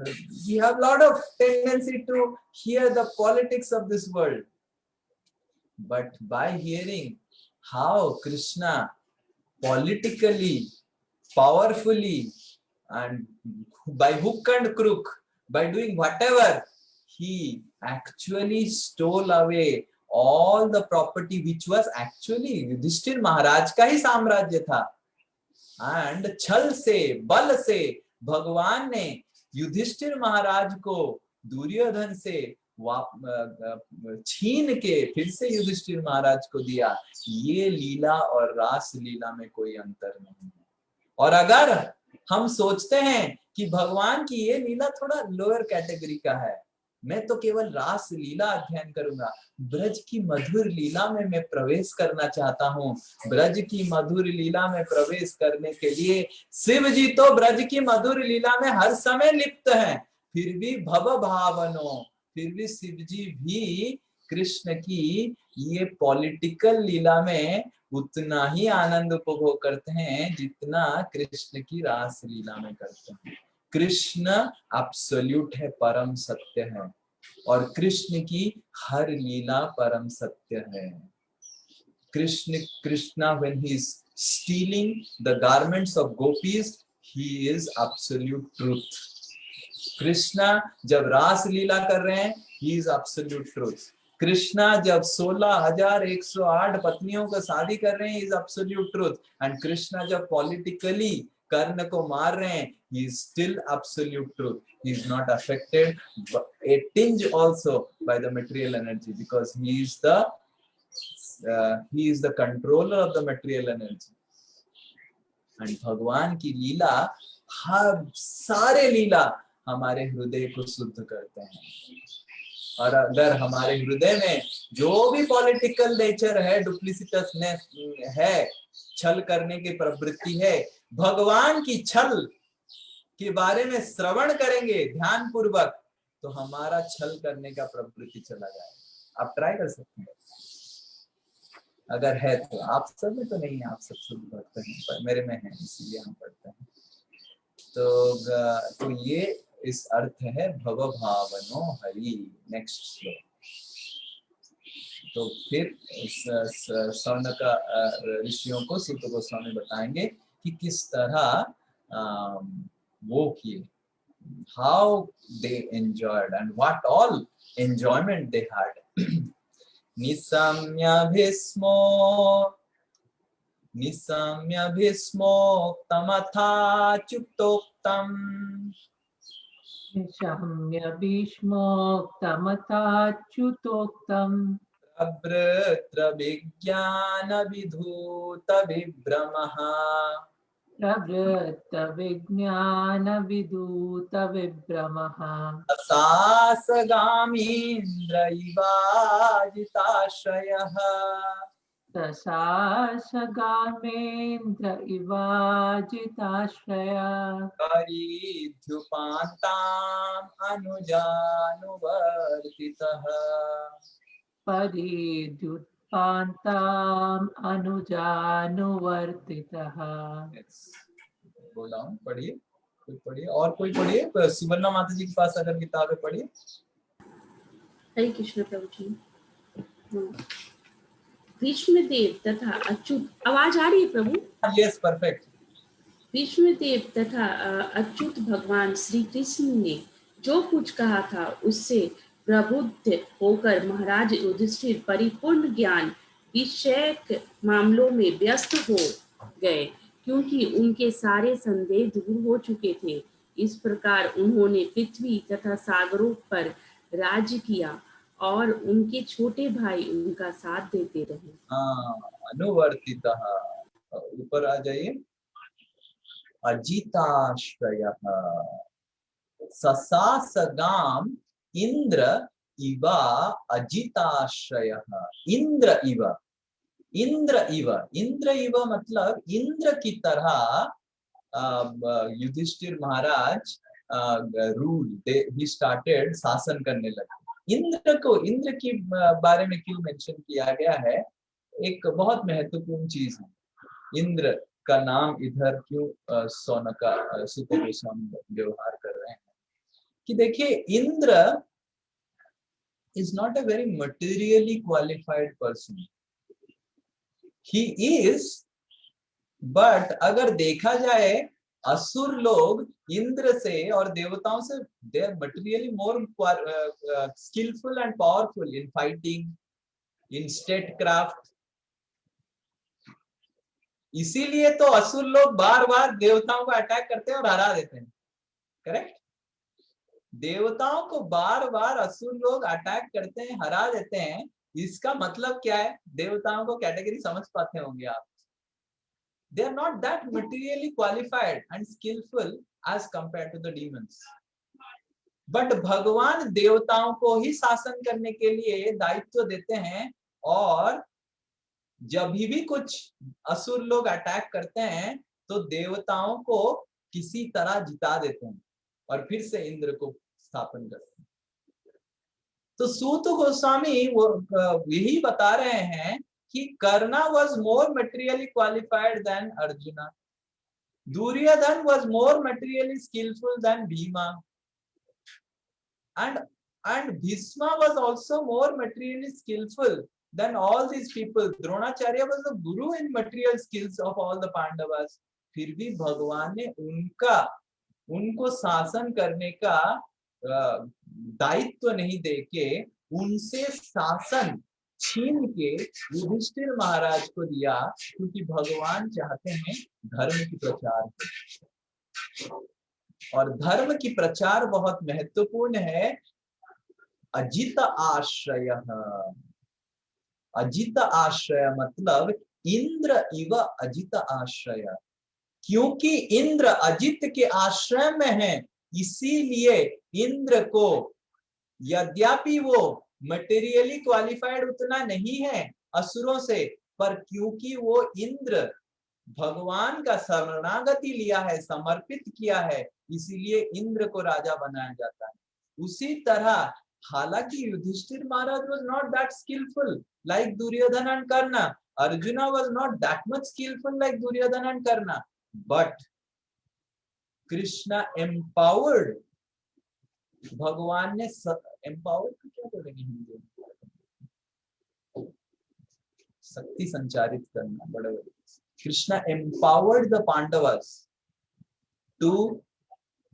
we have a lot of tendency to hear the politics of this world, but by hearing how Krishna politically, powerfully, and by hook and crook, by doing whatever, he actually stole away all the property which was actually Yudhishthir महाराज का ही साम्राज्य था। and छल से, बल से भगवान ने युधिष्ठिर महाराज को दुर्योधन से छीन के फिर से युधिष्ठिर महाराज को दिया। ये लीला और रास लीला में कोई अंतर नहीं है। और अगर हम सोचते हैं कि भगवान की ये लीला थोड़ा लोअर कैटेगरी का है, मैं तो केवल रास लीला अध्ययन करूंगा, ब्रज की मधुर लीला में मैं प्रवेश करना चाहता हूँ। ब्रज की मधुर लीला में प्रवेश करने के लिए शिव जी तो ब्रज की मधुर लीला में हर समय लिप्त हैं, फिर भी भव भावनो, फिर भी शिव जी भी कृष्ण की ये पॉलिटिकल लीला में उतना ही आनंद उपभोग करते हैं जितना कृष्ण की रास लीला में करते हैं। कृष्ण एब्सोल्यूट है, परम सत्य है, और कृष्ण की हर लीला परम सत्य है। Krishna when he is stealing the garments of gopis, he is absolute truth. Krishna जब रास लीला कर रहे हैं, he is absolute truth. Krishna जब 16,108 पत्नियों को शादी कर रहे हैं, he is absolute truth. And Krishna जब politically कर्ण को मार रहे हैं, he is still absolute truth. He is not affected a tinge also by the material energy, because he is the controller of the material energy. And भगवान की लीला, हर सारे लीला हमारे हृदय को शुद्ध करते हैं। और अगर हमारे हृदय में जो भी पॉलिटिकल नेचर है, डुप्लिसिटसनेस है, छल करने की प्रवृत्ति है, भगवान की छल के बारे में श्रवण करेंगे ध्यान पूर्वक, तो हमारा छल करने का प्रवृत्ति चला जाएगा। आप ट्राई कर सकते हैं, अगर है तो। आप सब में तो नहीं है, आप सब शुद्ध भक्त हैं, पर मेरे में है, इसीलिए हम पढ़ते हैं। तो ये इस अर्थ है भव भावनो हरि। नेक्स्ट श्लोक। तो फिर सौनक ऋषियों को सूत गोस्वामी बताएंगे कि किस तरह वो किए, how they enjoyed and what all enjoyment they had. निसम्य भीष्मोक्तमथाच्युतोक्तम् निशम्य भीष्मोक्तमथाच्युतोक्तम् प्रवृत्र विज्ञान विधूत विभ्रमः प्रवृत्त विज्ञान विदूत विभ्रमः सासगामीन्द्र इवाजिताश्रयः ससासगामेन्द्र इवाजिताश्रया परिध्युपान्ताम् अनुजानुवर्तितः परिद्युत्पान्ताम् अनुजानुवर्तितः। Go down, पढ़िए, कोई पढ़िए, और कोई पढ़िए। सुवर्णा माता जी के पास अगर किताबें पढ़िए। हरे कृष्ण प्रभु जी। भीष्मदेव तथा अच्युत, आवाज आ रही है प्रभु? Yes, perfect. भीष्मदेव तथा अच्युत भगवान श्री कृष्ण ने जो कुछ कहा था उससे प्रबुद्ध होकर महाराज युधिष्ठिर परिपूर्ण ज्ञान विषयक मामलों में व्यस्त हो गए, क्योंकि उनके सारे संदेह दूर हो चुके थे। इस प्रकार उन्होंने पृथ्वी तथा सागरों पर राज्य किया और उनके छोटे भाई उनका साथ देते रहे। अनुवर्तितः, ऊपर आ जाइए। अजिताश्रयः ससासगाम इंद्र इवा अजिताश्रयः। इंद्र इव, इंद्र इव, इंद्र इव मतलब इंद्र की तरह युधिष्ठिर महाराज रूल, ही स्टार्टेड, शासन करने लगे। इंद्र को, इंद्र की बारे में क्यों मेंशन किया गया है, एक बहुत महत्वपूर्ण चीज है। इंद्र का नाम इधर क्यों सौनक सूत गोस्वामी व्यवहार कर रहे हैं कि देखिए, Indra is not a very materially qualified person. He is, but अगर देखा जाए असुर लोग इंद्र से और देवताओं से, they are materially more skillful and powerful in fighting, in statecraft. इसीलिए तो असुर लोग बार बार देवताओं को अटैक करते हैं और हरा देते हैं। करेक्ट? देवताओं को बार बार असुर लोग अटैक करते हैं, हरा देते हैं। इसका मतलब क्या है? देवताओं को कैटेगरी समझ पाते होंगे आप। They are not that materially qualified and skillful as compared to the demons. But भगवान देवताओं को ही शासन करने के लिए दायित्व देते हैं, और जब भी कुछ असुर लोग अटैक करते हैं तो देवताओं को किसी तरह जिता देते हैं और फिर से इंद्र को स्थापन करते हैं। तो सूत गोस्वामी वो यही बता रहे हैं कि कर्णा was more materially qualified than Arjuna. Duryodhana was more materially skillful than Bhima, and Bhishma was also more materially skillful than all these people. Dronacharya was the guru in material skills of all the Pandavas. फिर भी भगवान ने उनको शासन करने का दायित्व नहीं देके उनसे शासन छीन के युधिष्ठिर महाराज को दिया, क्योंकि भगवान चाहते हैं धर्म की प्रचार हो, और धर्म की प्रचार बहुत महत्वपूर्ण है। अजित आश्रय, अजित आश्रय मतलब इंद्र इव अजित आश्रय, क्योंकि इंद्र अजित के आश्रय में है, इसीलिए इंद्र को, यद्यपि वो मटेरियली क्वालिफाइड उतना नहीं है असुरों से, पर क्योंकि वो इंद्र भगवान का शरणागति लिया है, समर्पित किया है, इसीलिए इंद्र को राजा बनाया जाता है। उसी तरह हालांकि युधिष्ठिर महाराज was not that skillful like Duryodhana and Karna, Arjuna was not that much skillful like Duryodhana and Karna, but Krishna empowered, भगवान ने empowered को क्या बोलेंगे हिंदी में, शक्ति संचारित करना, बड़े बड़े। Krishna empowered the Pandavas to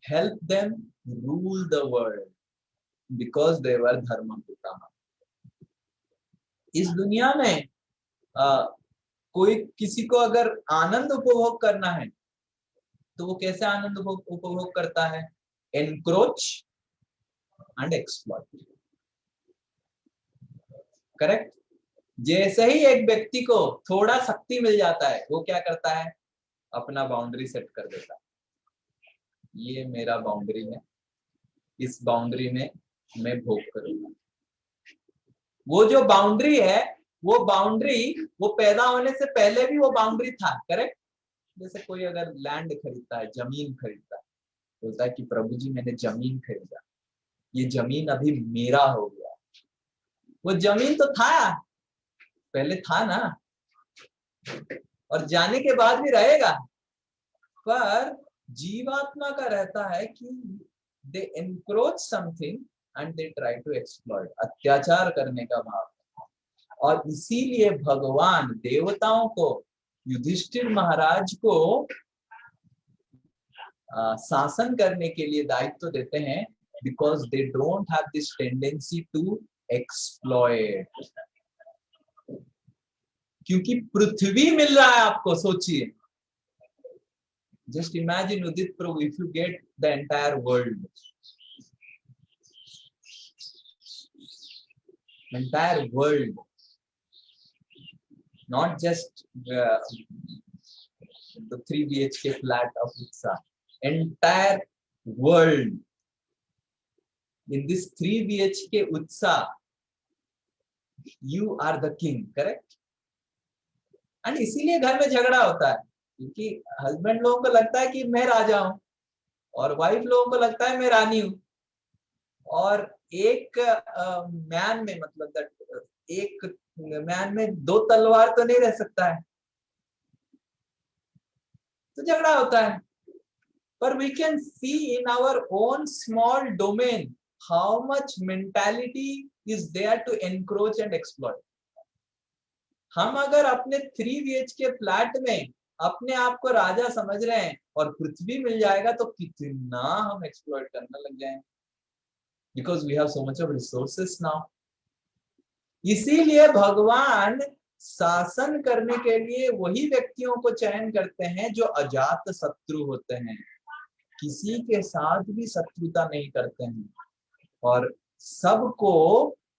help them rule the world because they were dharma pitama. इस दुनिया में कोई किसी को अगर आनंद उपभोग करना है तो वो कैसे आनंद उपभोग करता है? Encroach and exploit, correct. जैसे ही एक व्यक्ति को थोड़ा शक्ति मिल जाता है वो क्या करता है? अपना बाउंड्री सेट कर देता है, ये मेरा बाउंड्री है, इस बाउंड्री में मैं भोग करूंगा। वो जो बाउंड्री है वो बाउंड्री वो पैदा होने से पहले भी वो बाउंड्री था, करेक्ट। जैसे कोई अगर लैंड खरीदता है, जमीन खरीदता है, बोलता है कि प्रभु जी मैंने जमीन खरीदा, ये जमीन अभी मेरा हो गया। वो जमीन तो था, पहले था ना, और जाने के बाद भी रहेगा, पर जीवात्मा का रहता है कि they encroach something and they try to exploit, अत्याचार करने का भाव। और इसीलिए भगवान देवताओं को, युधिष्ठिर महाराज को शासन करने के लिए दायित्व देते हैं, because they don't have this tendency to exploit. क्योंकि पृथ्वी मिल रहा है आपको, सोचिए, just imagine Udit Prabhu, if you get the entire world, entire world, not just the 3 BHK flat of Utsa, entire world. In this 3 BHK Utsa, you are the king, correct? And इसीलिए घर में झगड़ा होता है, क्योंकि हस्बैंड लोगों को लगता है कि मैं राजा हूं और वाइफ लोगों को लगता है मैं रानी हूं, और एक मैन में, मतलब एक मैन में 2 तलवार तो नहीं रह सकता है, तो झगड़ा होता है। पर we can see in our own small domain how much mentality is there to encroach and exploit. हम अगर अपने 3 BHK फ्लैट में अपने आप को राजा समझ रहे हैं और पृथ्वी मिल जाएगा तो कितना हम एक्सप्लॉइट करने लग जाएंगे, because we have so much of resources now. इसीलिए भगवान शासन करने के लिए वही व्यक्तियों को चयन करते हैं जो अजात शत्रु होते हैं, किसी के साथ भी शत्रुता नहीं करते हैं और सबको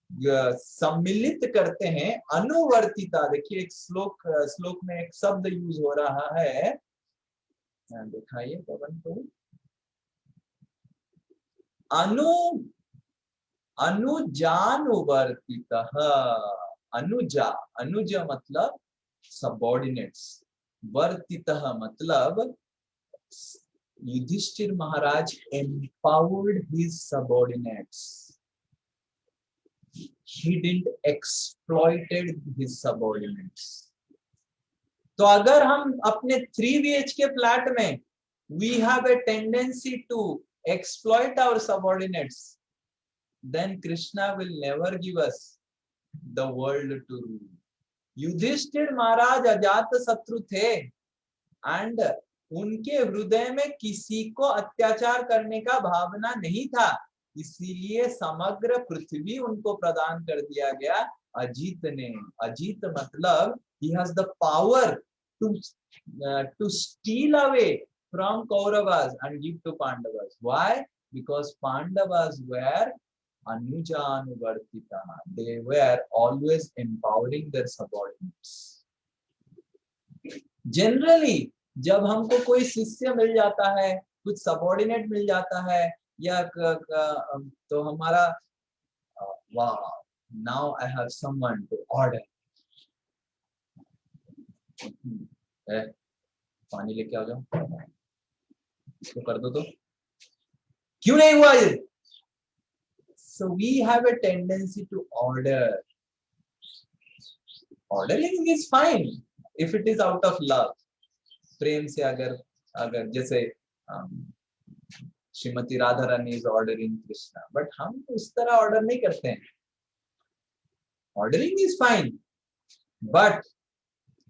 सम्मिलित करते हैं। अनुवर्तिता, देखिए एक श्लोक में एक शब्द यूज हो रहा है, दिखाइए पवन को। अनुजानुवर्तितः, अनुजा, अनुज मतलब सबॉर्डिनेट्स, वर्तितः मतलब युधिष्ठिर महाराज empowered his subordinates. He didn't exploited his subordinates. तो अगर हम अपने 3 BHK फ्लैट में we have a tendency to exploit our subordinates, then Krishna will never give us the world to rule. Yudhishthir Maharaj Ajatashatru थे एंड उनके हृदय में किसी को अत्याचार करने का भावना नहीं था, इसीलिए समग्र पृथ्वी उनको प्रदान कर दिया गया अजीत ने। अजीत मतलब he has the power to steal away from Kauravas and give to Pandavas. Why? Because Pandavas were Anujanuvartita. They were always empowering their subordinates. Generally, जब हमको कोई शिष्य मिल जाता है, कुछ सबॉर्डिनेट मिल जाता है, या तो हमारा वाह, now I have someone to order. पानी लेके आ जाओ, इसको कर दो तो क्यों नहीं हुआ ये? So we have a tendency to order. Ordering is fine if it is out of love. प्रेम से अगर जैसे Shrimati Radha Rani is ordering Krishna, but हम उस तरह ऑर्डर नहीं करते हैं. Ordering is fine, but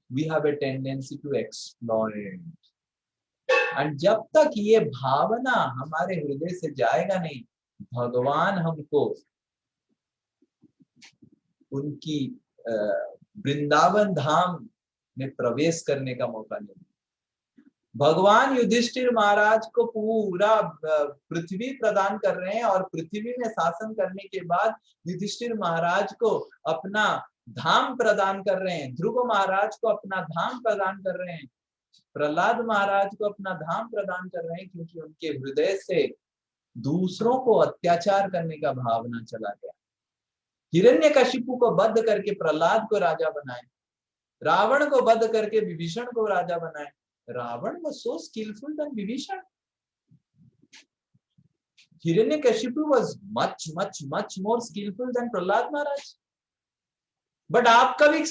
we have a tendency to exploit. And जब तक ये भावना हमारे हृदय से जाएगा नहीं, भगवान हमको उनकी वृंदावन धाम में प्रवेश करने का मौका नहीं. भगवान युधिष्ठिर महाराज को पूरा पृथ्वी प्रदान कर रहे हैं, और पृथ्वी में शासन करने के बाद युधिष्ठिर महाराज को अपना धाम प्रदान कर रहे हैं, ध्रुव महाराज को अपना धाम प्रदान कर रहे हैं, प्रहलाद महाराज को अपना धाम प्रदान कर रहे हैं, क्योंकि उनके हृदय से दूसरों को अत्याचार करने का भावना चला गया. हिरण्यकशिपु को वध करके प्रहलाद को राजा बनाए, रावण को वध करके विभीषण को राजा बनाए. Ravan was so skillful than Vibhishan. Hiranyakashipu was much more skillful than Prahlad Maharaj. But आप कभी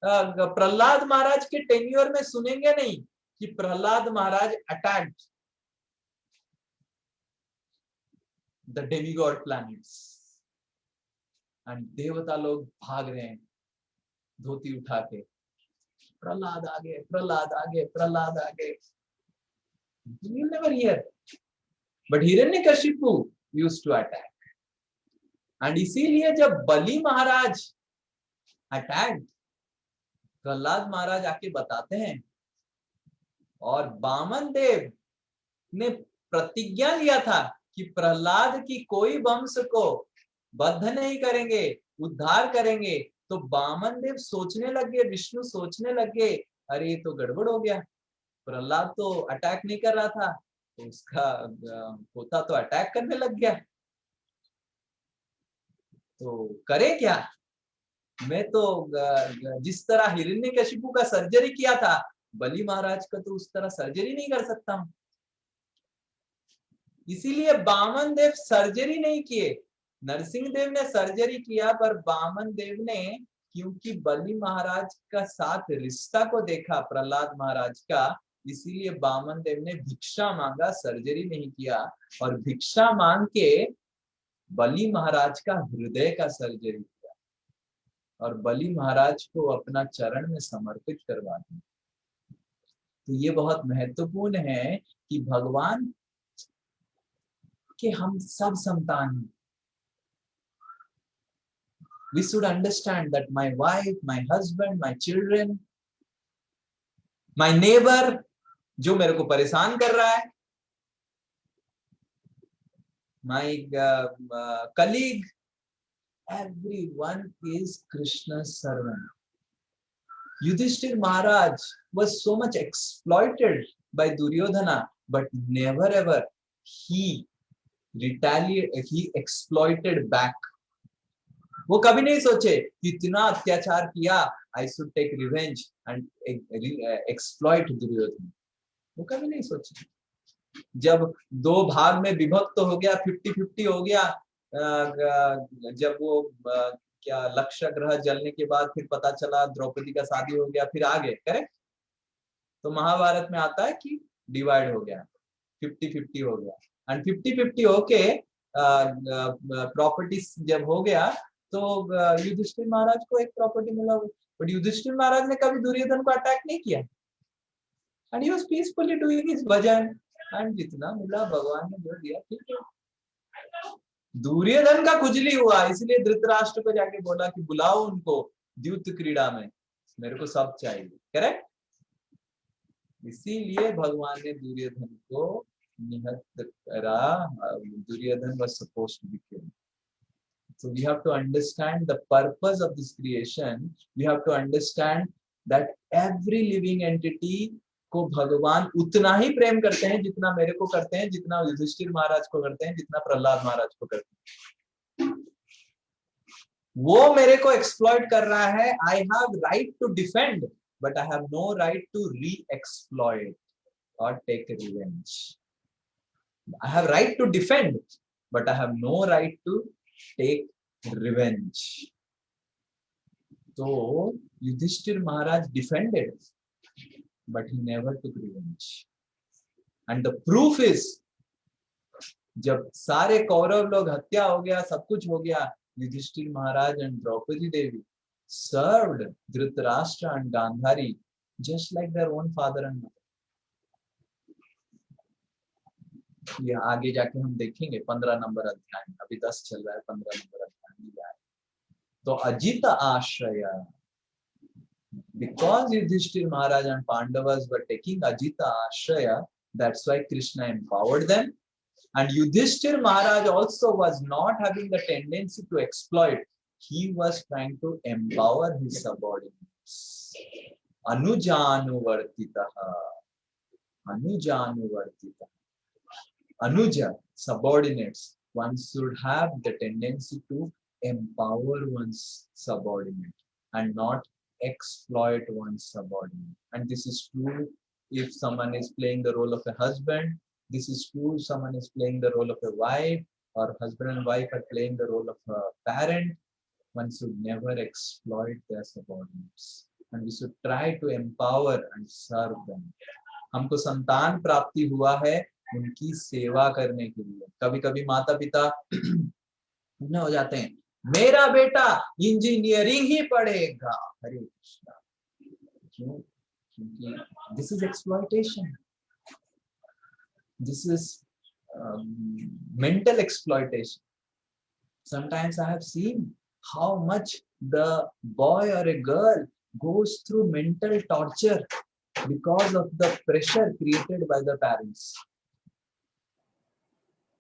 प्रहलाद महाराज के टेन्योर में सुनेंगे नहीं कि प्रहलाद महाराज attacked the demigod planets and देवता लोग भाग रहे हैं धोती उठा के, प्रहलाद आगे, प्रहलाद आगे, प्रहलाद आगे. You will never hear. But Hiranyakashipu used to attack. And इसीलिए जब बलि महाराज अटैक, प्रहलाद महाराज आके बताते हैं, और बामन देव ने प्रतिज्ञा लिया था कि प्रहलाद की कोई वंश को बद्ध नहीं करेंगे, उद्धार करेंगे. तो बामन देव सोचने लगे, विष्णु सोचने लगे, अरे ये तो गड़बड़ हो गया, प्रहलाद तो अटैक नहीं कर रहा था, तो उसका पोता तो अटैक करने लग गया, तो करे क्या? मैं तो जिस तरह हिरण्यकशिपु का सर्जरी किया था, बलि महाराज का तो उस तरह सर्जरी नहीं कर सकता हूं. इसीलिए बामन देव सर्जरी नहीं किए. नरसिंह देव ने सर्जरी किया, पर बामन देव ने क्योंकि बलि महाराज का साथ रिश्ता को देखा प्रहलाद महाराज का, इसीलिए बामन देव ने भिक्षा मांगा, सर्जरी नहीं किया. और भिक्षा मांग के बलि महाराज का हृदय का सर्जरी किया और बलि महाराज को अपना चरण में समर्पित करवा दिया. तो ये बहुत महत्वपूर्ण है कि भगवान के हम सब संतान हैं. We should understand that my wife, my husband, my children, my neighbor, जो मेरे को परेशान कर रहा है, my colleague, everyone is Krishna's servant. Yudhishthir Maharaj was so much exploited by Duryodhana, but never ever he he exploited back. वो कभी नहीं सोचे कि इतना अत्याचार किया, I should take revenge and exploit Duryodhan. वो कभी नहीं सोचे. जब दो भाग में विभक्त हो गया, 50-50 हो गया, जब वो क्या लक्ष्य ग्रह जलने के बाद फिर पता चला द्रौपदी का शादी हो गया, फिर आगे करेक्ट. तो महाभारत में आता है कि डिवाइड हो गया, 50-50 हो गया. एंड 50-50 होके प्रॉपर्टी जब हो गया तो युधिष्ठिर महाराज को एक प्रॉपर्टी मिला. बट युधिष्ठिर महाराज ने कभी दुर्योधन को अटैक नहीं किया. And he was peacefully doing his bhajan. And जितना मिला भगवान ने जो दिया ठीक है. दुर्योधन का खुजली हुआ, इसलिए धृतराष्ट्र को जाके बोला कि बुलाओ उनको द्यूत क्रीड़ा में, मेरे को सब चाहिए. करेक्ट. इसीलिए भगवान ने दुर्योधन को निहत करा. Duryodhan was supposed to be killed. So we have to understand the purpose of this creation. We have to understand that every living entity को भगवान उतना ही प्रेम करते हैं जितना मेरे को करते हैं, जितना युधिष्ठिर महाराज को करते हैं, जितना प्रहलाद महाराज को करते हैं. वो मेरे को एक्सप्लॉइट कर रहा है. I have right to defend, but I have no right to re-exploit or take revenge. I have right to defend, but I have no right to take revenge. So Yudhishthir Maharaj defended, but he never took revenge. And the proof is, जब सारे कौरव लोग हत्या हो गया, सब कुछ हो गया, युधिष्ठिर महाराज and Draupadi Devi served Dhritarashtra and Gandhari just like their own father and mother. ये आगे जाके हम देखेंगे 15 नंबर अध्याय में. अभी 10 चल रहा है, 15 नंबर अध्याय में जाए तो अजित आश्रय, because Yudhishthir Maharaj and Pandavas were taking Ajita Ashraya, that's why Krishna empowered them. And Yudhishthir Maharaj also was not having the tendency to exploit. He was trying to empower his subordinates. Anujanuvartitaha. Anujanuvartitaha. Anuja, subordinates. One should have the tendency to empower one's subordinate and not exploit one's subordinate. And this is true if someone is playing the role of a husband. This is true if someone is playing the role of a wife, or husband and wife are playing the role of a parent. One should never exploit their subordinates. And we should try to empower and serve them. हमको संतान प्राप्ति हुआ है उनकी सेवा करने के लिए. कभी कभी माता पिता न हो जाते हैं, मेरा बेटा इंजीनियरिंग ही पढ़ेगा. हरे कृष्णा. क्यों? क्योंकि this is exploitation. This is mental exploitation. Sometimes I have seen how much the boy or a girl goes through mental torture because of the pressure created by the parents.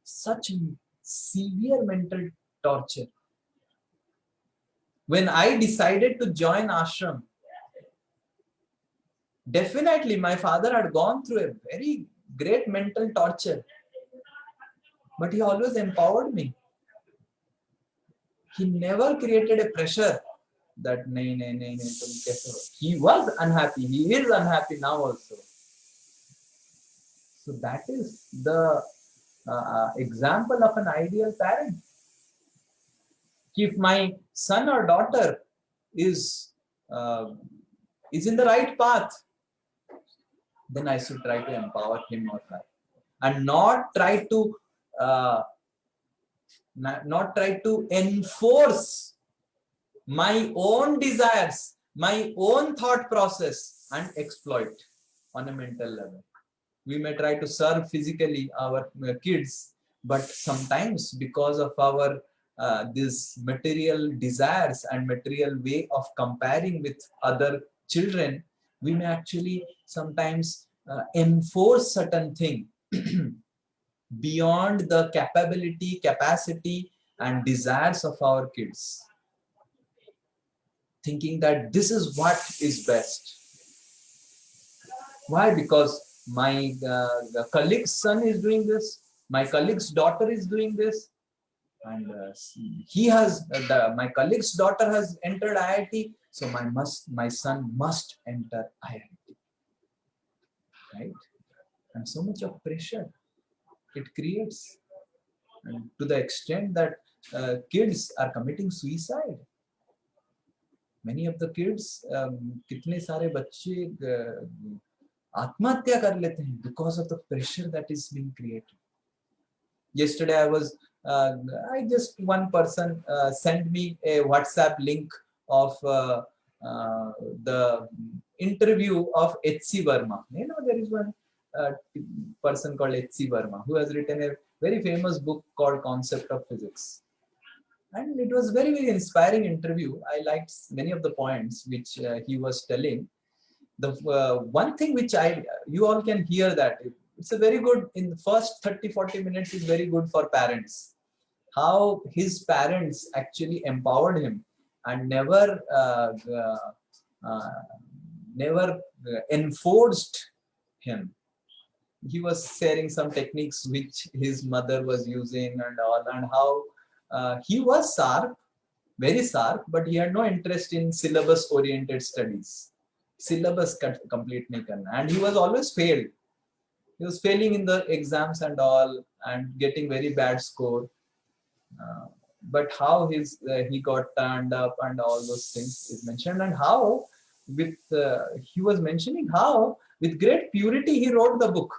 Such severe mental torture. When I decided to join ashram, definitely my father had gone through a very great mental torture, but he always empowered me. He never created a pressure that nahi, tum kaise ho. He was unhappy. He is unhappy now also. So that is the example of an ideal parent. If my son or daughter is in the right path, then I should try to empower him or her, and not try to enforce my own desires, my own thought process, and exploit on a mental level. We may try to serve physically our kids, but sometimes because of our these material desires and material way of comparing with other children, we may actually sometimes enforce certain thing beyond the capacity and desires of our kids, thinking that this is what is best. Why? Because my colleague's son is doing this, My colleague's daughter is doing this, and my colleague's daughter has entered IIT, so my son must enter IIT, right? And so much of pressure it creates, and to the extent that kids are committing suicide. Many of the kids, कितने सारे बच्चे आत्महत्या कर लेते हैं because of the pressure that is being created. Yesterday one person sent me a WhatsApp link of the interview of H.C. Verma. You know, there is one person called H.C. Verma who has written a very famous book called Concept of Physics. And it was very, very inspiring interview. I liked many of the points which he was telling. The one thing which you all can hear that it's a very good, in the first 30-40 minutes is very good for parents. How his parents actually empowered him and never enforced him. He was sharing some techniques which his mother was using and all, and how he was sharp, very sharp, but he had no interest in syllabus oriented studies. Syllabus complete nahi karna, and he was always failed. He was failing in the exams and all, and getting very bad score. But how he got turned up and all those things is mentioned, and how he was mentioning how with great purity he wrote the book.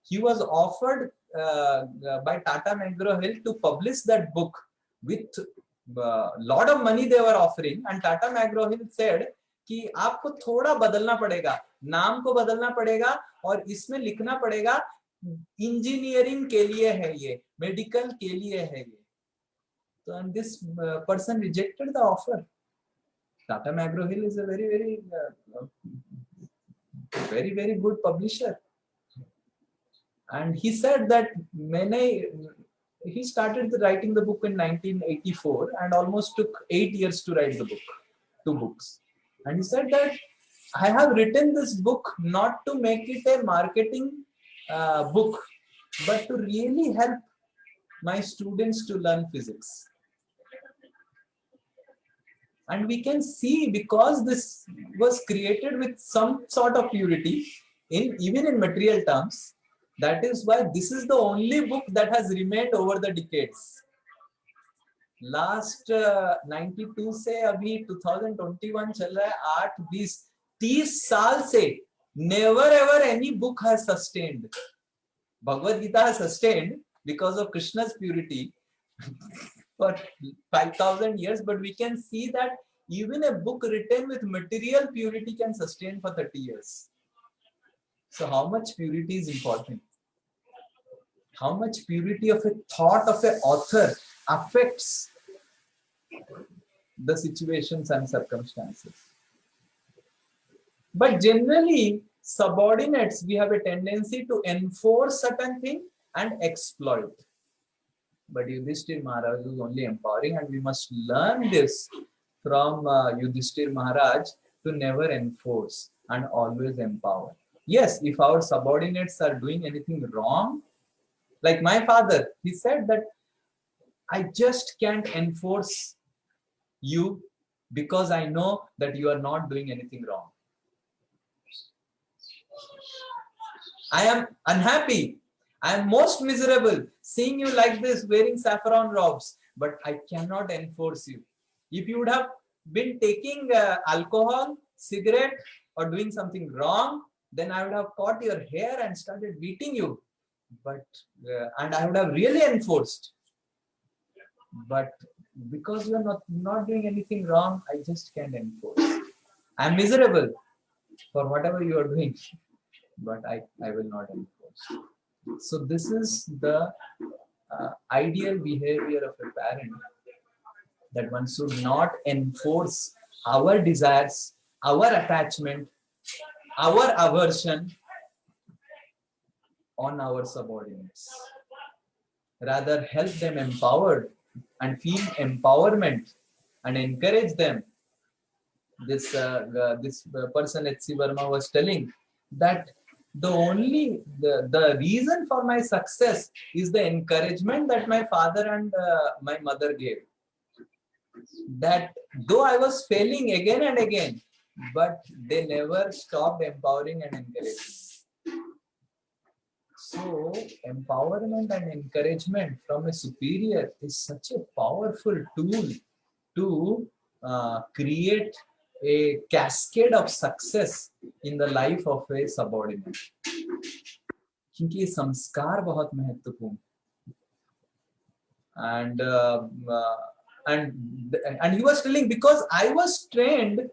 He was offered by Tata McGraw-Hill to publish that book with lot of money they were offering, and Tata McGraw-Hill said कि आपको थोड़ा बदलना पड़ेगा, नाम को बदलना पड़ेगा और इसमें लिखना पड़ेगा इंजीनियरिंग के लिए है ये, मेडिकल के लिए है ये. So, and this person rejected the offer. Tata McGraw-Hill is a very, very good publisher. And he said that he started writing the book in 1984 and almost took 8 years to write the book, 2 books. And he said that I have written this book not to make it a marketing book, but to really help my students to learn physics. And we can see, because this was created with some sort of purity, even in material terms, that is why this is the only book that has remained over the decades. Last 92 से अभी 2021 चल रहा है, 8-20-30 साल से never ever any book has sustained. Bhagavad Gita has sustained because of Krishna's purity for 5,000 years, but we can see that even a book written with material purity can sustain for 30 years. So how much purity is important? How much purity of a thought of an author affects the situations and circumstances. But generally, subordinates, we have a tendency to enforce certain thing and exploit. But Yudhishthir Maharaj is only empowering, and we must learn this from Yudhishthir Maharaj to never enforce and always empower. Yes, if our subordinates are doing anything wrong, like my father, he said that I just can't enforce you because I know that you are not doing anything wrong. I am unhappy. I am most miserable seeing you like this, wearing saffron robes, but I cannot enforce you. If you would have been taking alcohol, cigarette, or doing something wrong, then I would have caught your hair and started beating you. But and I would have really enforced. But because you are not doing anything wrong, I just can't enforce. I am miserable for whatever you are doing, but I will not enforce. So this is the ideal behavior of a parent, that one should not enforce our desires, our attachment, our aversion on our subordinates. Rather, help them empowered and feel empowerment and encourage them. This person H.C. Verma was telling that the reason for my success is the encouragement that my father and my mother gave. That though I was failing again and again, but they never stopped empowering and encouraging. So empowerment and encouragement from a superior is such a powerful tool to create a cascade of success in the life of a subordinate. क्योंकि ये संस्कार बहुत महत्वपूर्ण and he was telling, because I was trained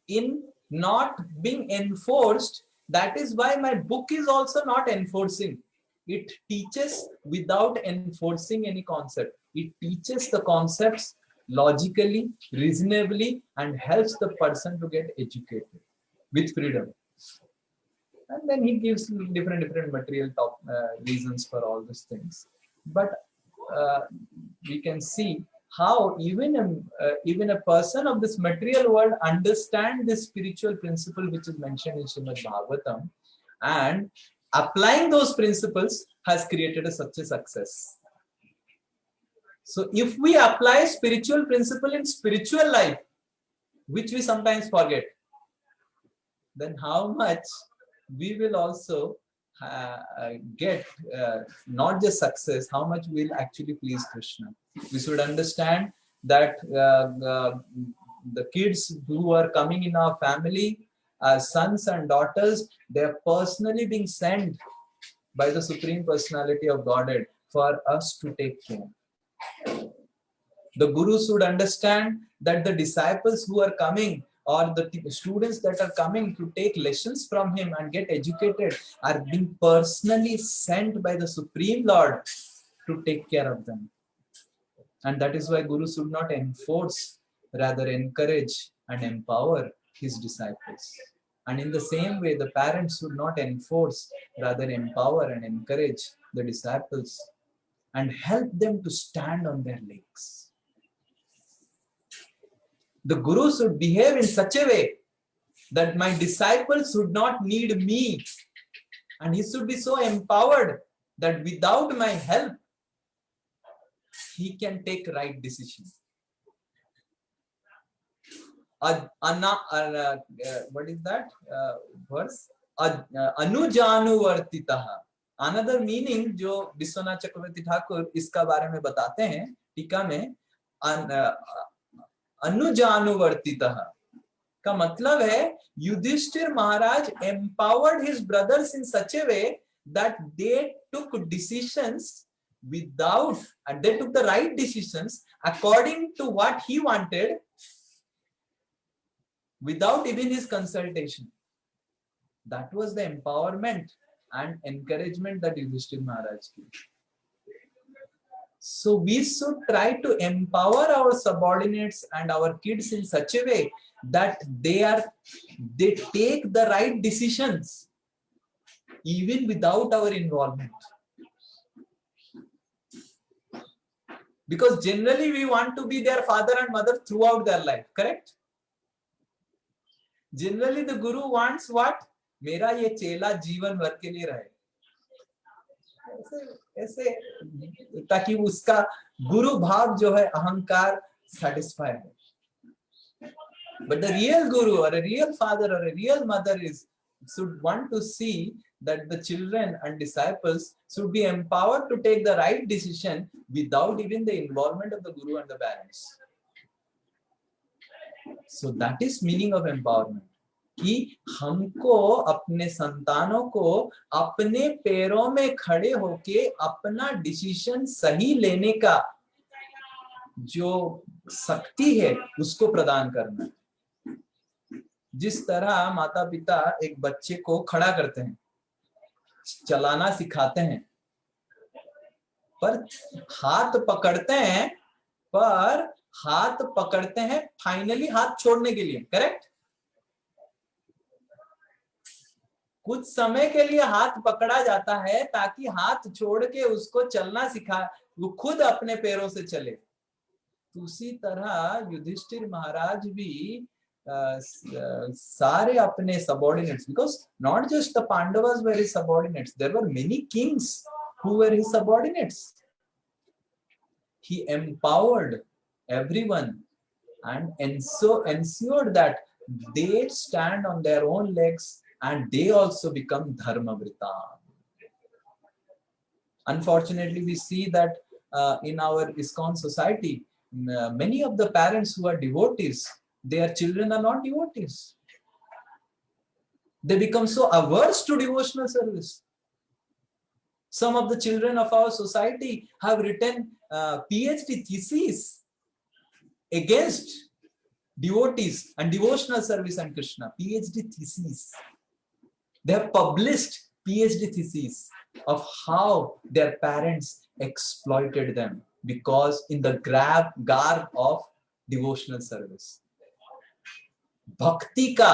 in not being enforced, that is why my book is also not enforcing. It teaches without enforcing any concept. It teaches the concepts logically, reasonably, and helps the person to get educated with freedom. And then he gives different material reasons for all these things. But we can see how even a person of this material world understand this spiritual principle which is mentioned in Srimad Bhagavatam, and applying those principles has created such a success. So if we apply spiritual principle in spiritual life, which we sometimes forget, then how much we will also get not just success, how much we'll actually please Krishna. We should understand that the kids who are coming in our family as sons and daughters, they are personally being sent by the Supreme Personality of Godhead for us to take care. The Guru should understand that the disciples who are coming, or the students that are coming to take lessons from him and get educated, are being personally sent by the Supreme Lord to take care of them. And that is why Guru should not enforce, rather encourage and empower his disciples. And in the same way, the parents should not enforce, rather empower and encourage the disciples and help them to stand on their legs. The Guru should behave in such a way that my disciples should not need me, and he should be so empowered that without my help, he can take right decision. What is that verse? Anujanuvartitaha. Another meaning जो विश्वनाथ चक्रवर्ती ठाकुर इसका बारे में बताते हैं टीका में, अनुजानुवर्तितः का मतलब है युधिष्ठिर महाराज empowered his brothers in such a way that they took decisions without, and they took the right decisions according to what he wanted without even his consultation. That was the empowerment and encouragement that Yudhishthira Maharaj gave. So we should try to empower our subordinates and our kids in such a way that they take the right decisions even without our involvement. Because generally we want to be their father and mother throughout their life, correct? Generally the Guru wants what? मेरा ये चेला जीवन भर के लिए रहे, ऐसे ताकि उसका गुरु भाव जो है अहंकार satisfy हो. But the real Guru or a real father or a real mother should want to see that the children and disciples should be empowered to take the right decision without even the involvement of the Guru and the parents. So that is meaning of empowerment. कि हमको अपने संतानों को अपने पैरों में खड़े होके अपना डिसीजन सही लेने का जो शक्ति है उसको प्रदान करना. जिस तरह माता पिता एक बच्चे को खड़ा करते हैं, चलाना सिखाते हैं, पर हाथ पकड़ते हैं फाइनली हाथ छोड़ने के लिए, करेक्ट? कुछ समय के लिए हाथ पकड़ा जाता है ताकि हाथ छोड़ के उसको चलना सिखा, वो खुद अपने पैरों से चले. तो उसी तरह युधिष्ठिर महाराज भी सारे अपने subordinates, because not just the Pandavas were his subordinates, there were many kings who were his subordinates. He empowered everyone and ensured that they stand on their own legs and they also become Dharmavrita. Unfortunately, we see that in our ISKCON society, many of the parents who are devotees, their children are not devotees. They become so averse to devotional service. Some of the children of our society have written PhD theses against devotees and devotional service and Krishna. PhD theses. They have published PhD theses of how their parents exploited them because in the garb of devotional service. भक्ति का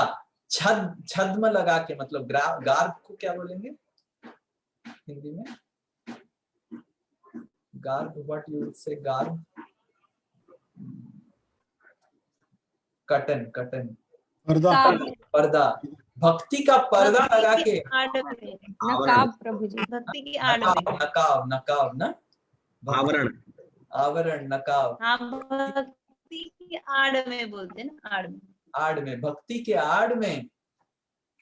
छद्म लगा के, मतलब garb को क्या बोलेंगे हिंदी में? Garb, what you would say garb? Curtain पर्दा, भक्ति का पर्दा लगा के, नकाब प्रभु जी, भक्ति की आड़ में, नकाब ना, आवरण नकाब, हाँ भक्ति की आड़ में बोलते हैं ना, आड़ में, भक्ति के आड़ में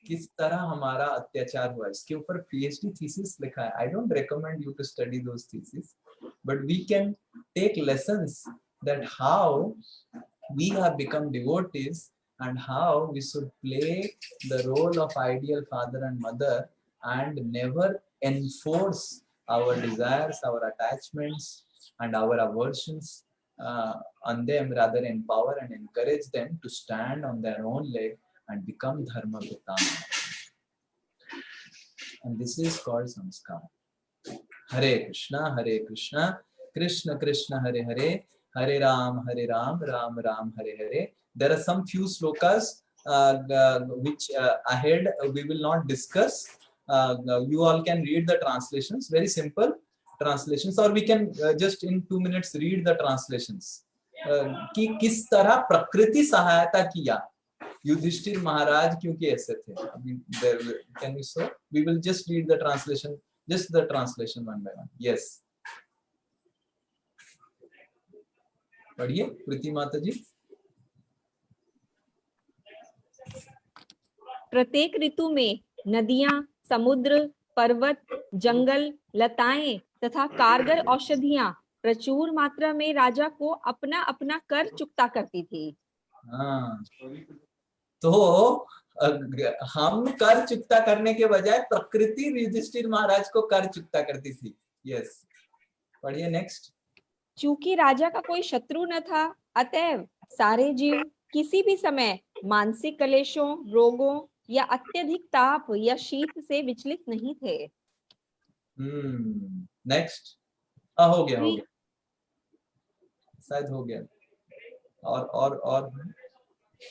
किस तरह हमारा अत्याचार हुआ, इसके ऊपर पीएचडी थीसिस लिखा है. I don't recommend you to study those thesis, but we can take lessons that how we have become devotees and how we should play the role of ideal father and mother and never enforce our desires, our attachments and our aversions on them, rather empower and encourage them to stand on their own leg and become dharmavrita. And this is called samskar. Hare Krishna, Krishna Krishna Hare Hare, Hare Ram, Ram Ram, Hare Hare. There are some few slokas which ahead we will not discuss. You all can read the translations, very simple translations, or we can just in 2 minutes read the translations. कि किस तरह प्रकृति सहायता किया युधिष्ठिर महाराज, क्योंकि ऐसे थे. Can we show? We will just read the translation, just the translation one by one. Yes. पढ़िए प्रीति माता जी. प्रत्येक ऋतु में नदियां, समुद्र, पर्वत, जंगल, लताएं तथा कारगर औषधियां प्रचुर मात्रा में राजा को अपना अपना कर चुकता करती थी. हाँ, तो हम कर चुकता करने के बजाय प्रकृति युधिष्ठिर महाराज को कर चुकता करती थी. यस, पढ़िए नेक्स्ट. चूंकि राजा का कोई शत्रु न था, अतएव सारे जीव किसी भी समय मानसिक कलेशों, रोगों या अत्यधिक ताप या शीत से विचलित नहीं थे. नेक्स्ट. हो गया शायद हो गया. और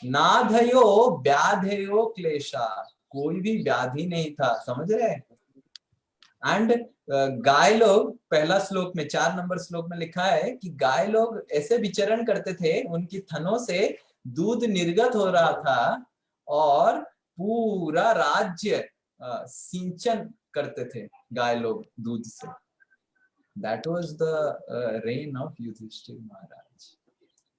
नाधयो व्याधयो क्लेशा, कोई भी व्याधि नहीं था, समझ रहे. एंड गाय लोग, पहला श्लोक में 4 नंबर श्लोक में लिखा है कि गाय लोग ऐसे विचरण करते थे, उनकी थनों से दूध निर्गत हो रहा था और पूरा राज्य सिंचन करते थे गाय लोग दूध से. That was the reign of Yudhishthir Maharaj.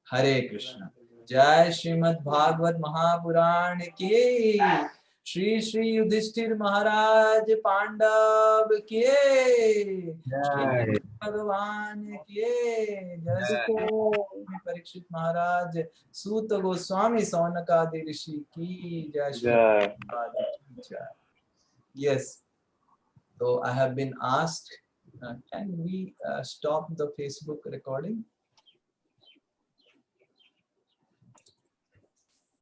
Hare Krishna. जय श्रीमद् भागवत महापुराण के. श्री श्री युधिष्ठिर महाराज पांडव के, श्री भगवान के. जय परीक्षित महाराज, सूत गोस्वामी सौनकादि ऋषि की जय. Yes. So I have been asked, can we stop the Facebook recording?